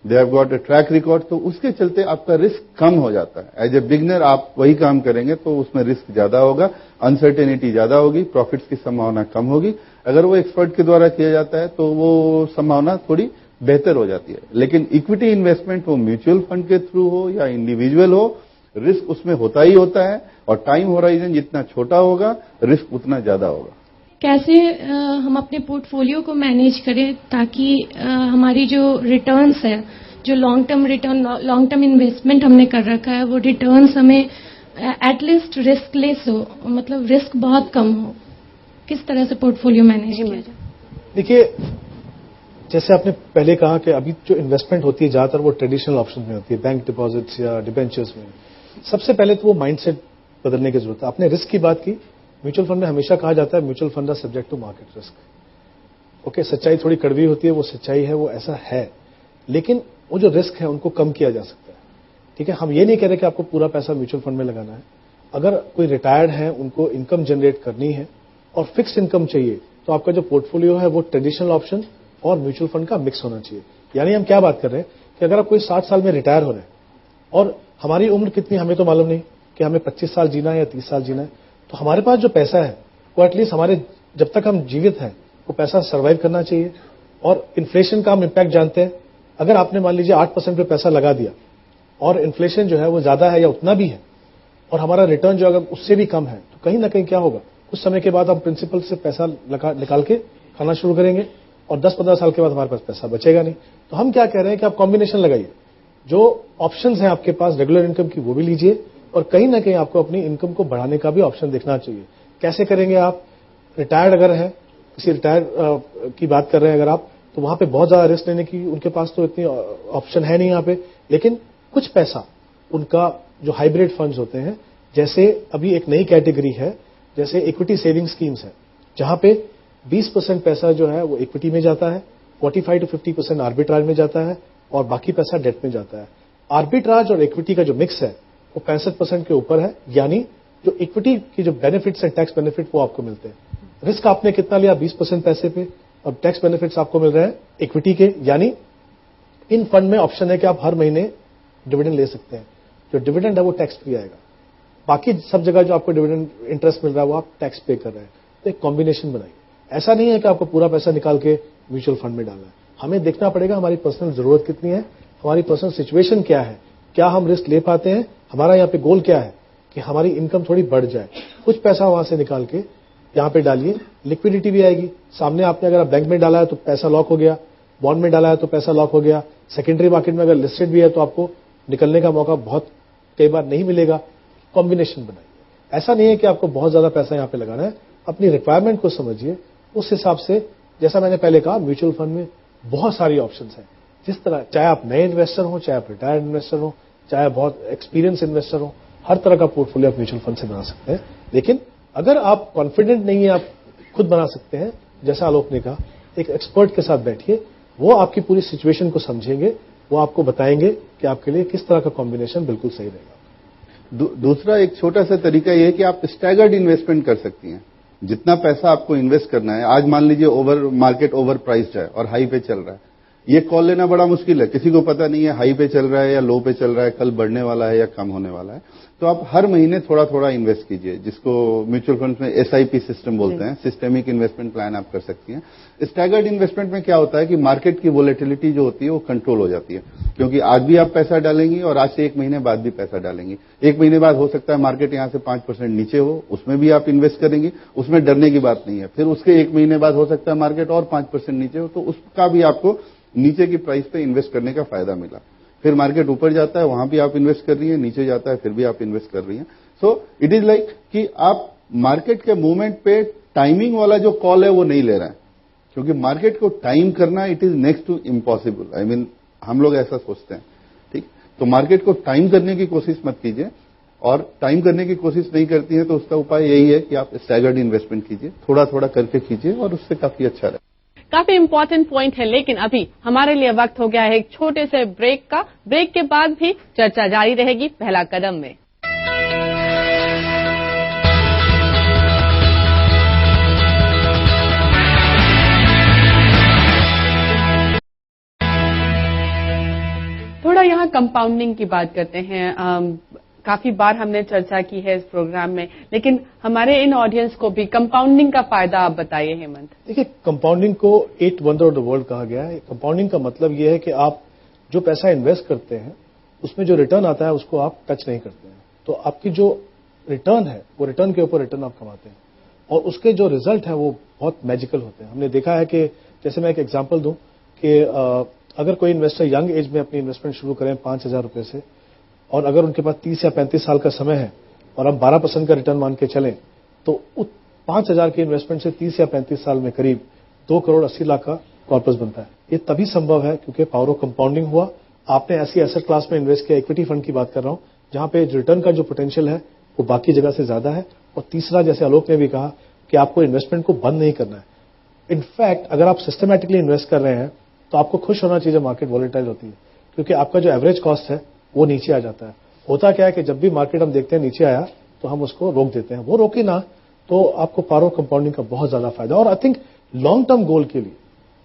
they have got a track record, तो उसके चलते आपका रिस्क कम हो जाता है। एज ए बिगनर आप वही काम करेंगे तो उसमें रिस्क ज्यादा होगा, अनसर्टेनिटी ज्यादा होगी, प्रॉफिट्स की संभावना कम होगी। अगर वो एक्सपर्ट के द्वारा किया जाता है तो वो संभावना थोड़ी बेहतर हो जाती है। लेकिन इक्विटी इन्वेस्टमेंट हो म्यूचुअल फंड के थ्रू हो या इंडिविजुअल हो, रिस्क उसमें होता ही होता है, और टाइम होराइजन जितना छोटा होगा रिस्क उतना ज्यादा होगा। कैसे हम अपने पोर्टफोलियो को मैनेज करें ताकि हमारी जो रिटर्न्स है, जो long term return, long term investment हमने कर रखा है, वो रिटर्न्स हमें एटलीस्ट रिस्कलेस हो, मतलब रिस्क बहुत कम हो। किस तरह से पोर्टफोलियो मैनेज किया जाए? देखिए, जैसे आपने पहले कहा कि अभी जो इन्वेस्टमेंट होती है ज्यादातर वो ट्रेडिशनल ऑप्शन में होती है, बैंक डिपॉजिट्स या डिबेंचर्स में। सबसे पहले तो वो माइंडसेट बदलने की जरूरत है। आपने रिस्क की बात की, म्यूचुअल फंड में हमेशा कहा जाता है mutual fund are subject to market risk. Okay, सच्चाई थोड़ी कड़वी होती है, वो सच्चाई है, वो ऐसा है, लेकिन वो जो रिस्क है उनको कम किया जा सकता है। ठीक है, हम ये नहीं कह रहे कि आपको पूरा पैसा म्यूचुअल फंड में लगाना है। अगर कोई रिटायर्ड है, उनको इनकम जनरेट करनी है और फिक्स इनकम चाहिए, तो आपका जो पोर्टफोलियो है वो ट्रेडिशनल ऑप्शन और म्यूचुअल फंड का मिक्स होना चाहिए। यानी हम क्या बात कर रहे हैं कि अगर आप कोई 60 साल में रिटायर हो रहे हैं और हमारी उम्र कितनी हमें तो मालूम नहीं कि हमें 25 साल जीना है या 30 साल जीना है, तो हमारे पास जो पैसा है वो एटलीस्ट हमारे जब तक हम जीवित हैं वो पैसा सर्वाइव करना चाहिए। और इन्फ्लेशन का हम इम्पैक्ट जानते हैं। अगर आपने मान लीजिए 8% पे पैसा लगा दिया और इन्फ्लेशन जो है वो ज्यादा है या उतना भी है, और हमारा रिटर्न जो अगर उससे भी कम है, तो कहीं ना कहीं क्या होगा, कुछ समय के बाद हम प्रिंसिपल से पैसा निकाल के खाना शुरू करेंगे और 10-15 साल के बाद हमारे पास पैसा बचेगा नहीं। तो हम क्या कह रहे हैं कि आप कॉम्बिनेशन लगाइए, जो ऑप्शंस हैं आपके पास रेगुलर इनकम की वो भी लीजिए, और कहीं ना कहीं आपको अपनी इनकम को बढ़ाने का भी ऑप्शन देखना चाहिए। कैसे करेंगे आप? रिटायर्ड अगर है, किसी रिटायर्ड की बात कर रहे हैं अगर आप, तो वहां पे बहुत ज्यादा रिस्क लेने की उनके पास तो इतनी ऑप्शन है नहीं यहाँ पे, लेकिन कुछ पैसा उनका जो हाइब्रिड फंड्स होते हैं, जैसे अभी एक नई कैटेगरी है जैसे इक्विटी सेविंग स्कीम्स है, जहां पे 20% पैसा जो है वो इक्विटी में जाता है, 45 to 50% आर्बिट्राज में जाता है, और बाकी पैसा डेट में जाता है। आर्बिट्राज और इक्विटी का जो मिक्स है वो 65% के ऊपर है, यानी जो इक्विटी की जो बेनिफिट्स है, टैक्स बेनिफिट, वो आपको मिलते हैं। रिस्क आपने कितना लिया? 20% पैसे पे, और टैक्स बेनिफिट्स आपको मिल रहे हैं इक्विटी के, यानी इन फंड में ऑप्शन है कि आप हर महीने डिविडेंड ले सकते हैं। जो डिविडेंड है वो टैक्स फ्री आएगा, बाकी सब जगह जो आपको डिविडेंड इंटरेस्ट मिल रहा है वो आप टैक्स पे कर रहे हैं। तो एक कॉम्बिनेशन बनाइए। ऐसा नहीं है कि आपको पूरा पैसा निकाल के म्यूचुअल फंड में डालना है। हमें देखना पड़ेगा हमारी पर्सनल जरूरत कितनी है, हमारी पर्सनल सिचुएशन क्या है, क्या हम रिस्क ले पाते हैं, हमारा यहाँ पे गोल क्या है कि हमारी इनकम थोड़ी बढ़ जाए। कुछ पैसा वहां से निकाल के यहाँ पे डालिए, लिक्विडिटी भी आएगी। सामने आपने अगर बैंक में डाला है तो पैसा लॉक हो गया, बॉन्ड में डाला है तो पैसा लॉक हो गया, सेकेंडरी मार्केट में अगर लिस्टेड भी है तो आपको निकलने का मौका बहुत कई बार नहीं मिलेगा। कॉम्बिनेशन बनाइए। ऐसा नहीं है कि आपको बहुत ज्यादा पैसा यहाँ पे लगाना है, अपनी रिक्वायरमेंट को समझिए, उस हिसाब से। जैसा मैंने पहले कहा, म्यूचुअल फंड में बहुत सारी ऑप्शंस हैं। जिस तरह, चाहे आप नए इन्वेस्टर हो, चाहे आप रिटायर्ड इन्वेस्टर हो, चाहे बहुत एक्सपीरियंस इन्वेस्टर हो, हर तरह का पोर्टफोलियो आप म्यूचुअल फंड से बना सकते हैं। लेकिन अगर आप कॉन्फिडेंट नहीं है, आप खुद बना सकते हैं। जैसा आलोक ने कहा, एक एक्सपर्ट के साथ बैठिए, वो आपकी पूरी सिचुएशन को समझेंगे, वो आपको बताएंगे कि आपके लिए किस तरह का कॉम्बिनेशन बिल्कुल सही रहेगा। दूसरा एक छोटा सा तरीका यह है कि आप स्टैगर्ड इन्वेस्टमेंट कर सकती हैं। जितना पैसा आपको इन्वेस्ट करना है, आज मान लीजिए मार्केट ओवर प्राइस्ड है और हाई पे चल रहा है, ये कॉल लेना बड़ा मुश्किल है। किसी को पता नहीं है हाई पे चल रहा है या लो पे चल रहा है, कल बढ़ने वाला है या कम होने वाला है। तो आप हर महीने थोड़ा थोड़ा इन्वेस्ट कीजिए, जिसको म्यूचुअल फंड में SIP सिस्टम बोलते हैं, सिस्टेमिक इन्वेस्टमेंट प्लान आप कर सकती हैं। स्टैगर्ड इन्वेस्टमेंट में क्या होता है कि मार्केट की वोलेटिलिटी जो होती है वो कंट्रोल हो जाती है, क्योंकि आज भी आप पैसा डालेंगी और आज से 1 महीने बाद भी पैसा डालेंगी। 1 महीने बाद हो सकता है मार्केट यहां से 5% नीचे हो, उसमें भी आप इन्वेस्ट करेंगी, उसमें डरने की बात नहीं है। फिर उसके 1 महीने बाद हो सकता है मार्केट और 5% नीचे हो, तो उसका भी आपको नीचे की प्राइस पे इन्वेस्ट करने का फायदा मिला। फिर मार्केट ऊपर जाता है, वहां भी आप इन्वेस्ट कर रही हैं, नीचे जाता है फिर भी आप इन्वेस्ट कर रही हैं। सो इट इज लाइक कि आप मार्केट के मूवमेंट पे टाइमिंग वाला जो कॉल है वो नहीं ले रहा है, क्योंकि मार्केट को टाइम करना it is next to impossible. I mean हम लोग ऐसा सोचते हैं, ठीक। तो मार्केट को टाइम करने की कोशिश मत कीजिए, और टाइम करने की कोशिश नहीं करती है तो उसका उपाय यही है कि आप स्टैगर्ड इन्वेस्टमेंट कीजिए, थोड़ा थोड़ा करके कीजिए और उससे काफी अच्छा रहे। काफी इंपॉर्टेंट पॉइंट है, लेकिन अभी हमारे लिए वक्त हो गया है एक छोटे से ब्रेक का। ब्रेक के बाद भी चर्चा जारी रहेगी पहला कदम में। थोड़ा यहाँ कंपाउंडिंग की बात करते हैं। काफी बार हमने चर्चा की है इस प्रोग्राम में, लेकिन हमारे इन ऑडियंस को भी कंपाउंडिंग का फायदा आप बताइए हेमंत। देखिए, कंपाउंडिंग को 8 वंडर ऑफ द वर्ल्ड कहा गया है। कंपाउंडिंग का मतलब यह है कि आप जो पैसा इन्वेस्ट करते हैं उसमें जो रिटर्न आता है उसको आप टच नहीं करते हैं, तो आपकी जो रिटर्न है वो रिटर्न के ऊपर रिटर्न आप कमाते हैं, और उसके जो रिजल्ट है वो बहुत मैजिकल होते हैं। हमने देखा है कि, जैसे मैं एक एग्जाम्पल दूं कि अगर कोई इन्वेस्टर यंग एज में अपनी इन्वेस्टमेंट शुरू करें 5,000 रुपए से, और अगर उनके पास 30 या 35 साल का समय है और हम 12% का रिटर्न मान के चलें, तो 5,000 के इन्वेस्टमेंट से 30 या 35 साल में करीब 2 करोड़ 80 लाख का कॉर्पस बनता है। ये तभी संभव है क्योंकि पावर ऑफ कंपाउंडिंग हुआ। आपने ऐसी एसेट क्लास में इन्वेस्ट किया, इक्विटी फंड की बात कर रहा हूं, जहां पे रिटर्न का जो पोटेंशियल है वो बाकी जगह से ज्यादा है। और तीसरा, जैसे आलोक ने भी कहा कि आपको इन्वेस्टमेंट को बंद नहीं करना है। इनफैक्ट अगर आप सिस्टमैटिकली इन्वेस्ट कर रहे हैं तो आपको खुश होना चाहिए, मार्केट वॉलेटाइल होती है, क्योंकि आपका जो एवरेज कॉस्ट है वो नीचे आ जाता है। होता क्या है कि जब भी मार्केट हम देखते हैं नीचे आया तो हम उसको रोक देते हैं, वो रोके ना तो आपको पावर ऑफ कंपाउंडिंग का बहुत ज्यादा फायदा। और I think long term goal के लिए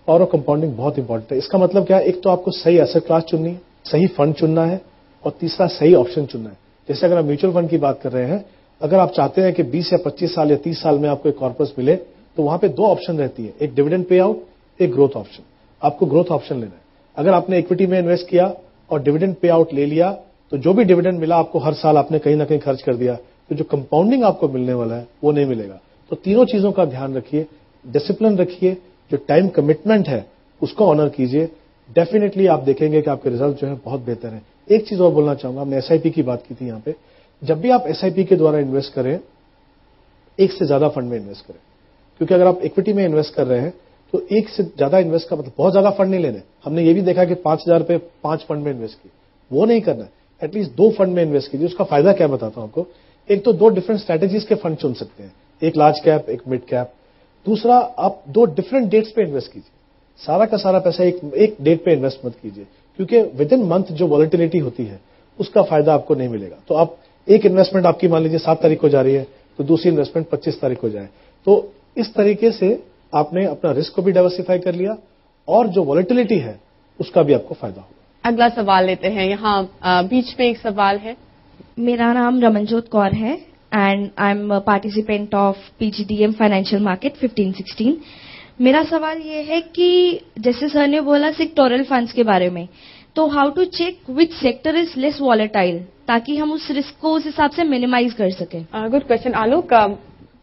पावर ऑफ कंपाउंडिंग बहुत इंपॉर्टेंट है। इसका मतलब क्या है, एक तो आपको सही एसेट क्लास चुननी है, सही फंड चुनना है, और तीसरा सही ऑप्शन चुनना है। जैसे अगर आप म्यूचुअल फंड की बात कर रहे हैं, अगर आप चाहते हैं कि 20 या 25 साल या 30 साल में आपको एक कॉर्पस मिले, तो वहां पे 2 ऑप्शन रहती है, एक डिविडेंड पे आउट, एक ग्रोथ ऑप्शन। आपको ग्रोथ ऑप्शन लेना है। अगर आपने इक्विटी में इन्वेस्ट किया और डिविडेंड पे आउट ले लिया, तो जो भी डिविडेंड मिला आपको हर साल आपने कहीं ना कहीं खर्च कर दिया, तो जो कंपाउंडिंग आपको मिलने वाला है वो नहीं मिलेगा। तो तीनों चीजों का ध्यान रखिए, डिसिप्लिन रखिए, जो टाइम कमिटमेंट है उसको ऑनर कीजिए। डेफिनेटली आप देखेंगे कि आपके रिजल्ट जो है बहुत बेहतर है। एक चीज और बोलना चाहूंगा, हमने SIP की बात की थी यहाँ पे। जब भी आप SIP के द्वारा इन्वेस्ट करें, एक से ज्यादा फंड में इन्वेस्ट करें, क्योंकि अगर आप इक्विटी में इन्वेस्ट कर रहे हैं तो एक से ज्यादा इन्वेस्ट का मतलब बहुत ज्यादा फंड नहीं लेने। हमने ये भी देखा कि 5,000 रुपए 5 फंड में इन्वेस्ट किए, वो नहीं करना है। एटलीस्ट 2 फंड में इन्वेस्ट कीजिए। उसका फायदा क्या बताता हूं आपको। एक तो 2 डिफरेंट स्ट्रैटेजीज के फंड चुन सकते हैं, एक लार्ज कैप, एक मिड कैप। दूसरा, आप 2 डिफरेंट डेट्स पे इन्वेस्ट कीजिए। सारा का सारा पैसा एक डेट पे इन्वेस्ट मत कीजिए, क्योंकि विद इन मंथ जो वॉलेटिलिटी होती है उसका फायदा आपको नहीं मिलेगा। तो आप एक इन्वेस्टमेंट आपकी मान लीजिए 7 तारीख को जा रही है, तो दूसरी इन्वेस्टमेंट 25 तारीख को जाए। तो इस तरीके से आपने अपना रिस्क को भी डाइवर्सिफाई कर लिया और जो वॉलेटिलिटी है उसका भी आपको फायदा होगा। अगला सवाल लेते हैं। यहाँ बीच में एक सवाल है। मेरा नाम रमनजोत कौर है and I am participant of PGDM financial market 15-16। मेरा सवाल ये है कि जैसे सर ने बोला सेक्टोरल फंड्स के बारे में, तो how to check which sector is less volatile ताकि हम उस रिस्क को उस हिसाब से मिनिमाइज कर सकें। गुड क्वेश्चन आलोक।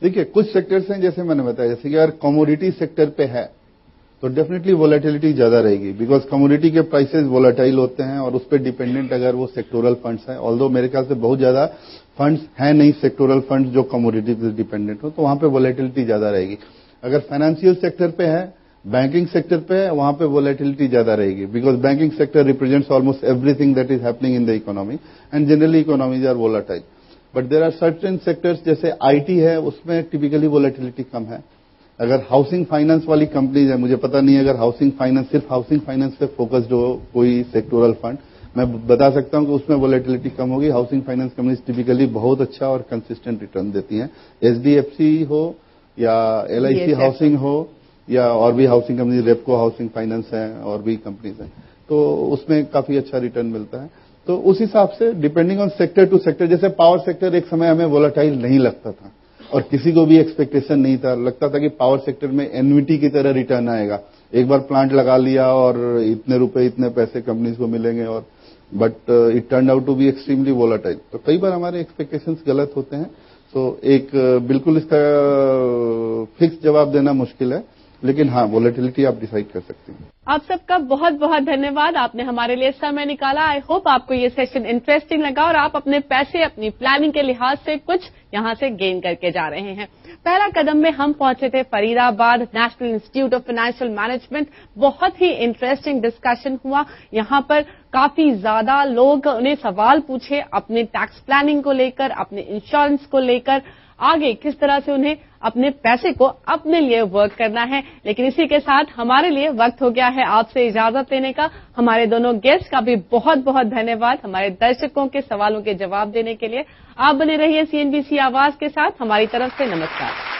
देखिए, कुछ सेक्टर्स हैं जैसे मैंने बताया, जैसे कि अगर कमोडिटी सेक्टर पे है तो डेफिनेटली वॉलेटिलिटी ज्यादा रहेगी, बिकॉज कमोडिटी के प्राइसेस वॉलेटाइल होते हैं और उस पर डिपेंडेंट अगर वो सेक्टोरल फंड्स हैं। ऑल्दो मेरे ख्याल से बहुत ज्यादा फंड्स हैं नहीं सेक्टोरल फंड्स जो कमोडिटी पे डिपेंडेंट हो, तो वहां पे वॉलेटिलिटी ज्यादा रहेगी। अगर फाइनेंशियल सेक्टर पे है, बैंकिंग सेक्टर पे है, वहां पे वॉलेटिलिटी ज्यादा रहेगी, because banking sector represents almost everything that is happening in the economy and generally economies are volatile. But there are certain sectors जैसे आईटी है, उसमें टिपिकली वॉलेटिलिटी कम है। अगर हाउसिंग फाइनेंस वाली कंपनीज है, मुझे पता नहीं अगर हाउसिंग फाइनेंस सिर्फ हाउसिंग फाइनेंस पे फोकस्ड हो कोई सेक्टोरल फंड, मैं बता सकता हूं कि उसमें वॉलेटिलिटी कम होगी। हाउसिंग फाइनेंस कंपनीज टिपिकली बहुत अच्छा और कंसिस्टेंट रिटर्न देती हैं। एचडीएफसी हो या एलआईसी हाउसिंग हो या और भी housing company, Repco housing finance है और भी कंपनीज हैं, तो उसमें काफी अच्छा रिटर्न मिलता है। तो उस हिसाब से depending on sector to sector, जैसे पावर सेक्टर एक समय हमें वॉलेटाइल नहीं लगता था और किसी को भी एक्सपेक्टेशन नहीं था, लगता था कि पावर सेक्टर में एन्युटी की तरह रिटर्न आएगा, एक बार प्लांट लगा लिया और इतने रुपए इतने पैसे कंपनीज को मिलेंगे, और but it turn out to be extremely volatile. तो कई बार हमारे एक्सपेक्टेशंस गलत होते हैं। तो एक बिल्कुल इसका फिक्स जवाब देना मुश्किल है, लेकिन हाँ, वॉलेटिलिटी आप डिसाइड कर सकते हैं। आप सबका बहुत बहुत धन्यवाद, आपने हमारे लिए समय निकाला। आई होप आपको ये सेशन इंटरेस्टिंग लगा और आप अपने पैसे अपनी प्लानिंग के लिहाज से कुछ यहाँ से गेन करके जा रहे हैं। पहला कदम में हम पहुंचे थे Faridabad national institute of financial management. बहुत ही इंटरेस्टिंग डिस्कशन हुआ। यहाँ पर काफी ज्यादा लोग उन्हें सवाल पूछे अपने टैक्स प्लानिंग को लेकर, अपने इंश्योरेंस को लेकर, आगे किस तरह से उन्हें अपने पैसे को अपने लिए वर्क करना है। लेकिन इसी के साथ हमारे लिए वक्त हो गया है आपसे इजाजत लेने का। हमारे दोनों गेस्ट का भी बहुत बहुत धन्यवाद हमारे दर्शकों के सवालों के जवाब देने के लिए। आप बने रहिए सीएनबीसी आवाज के साथ। हमारी तरफ से नमस्कार।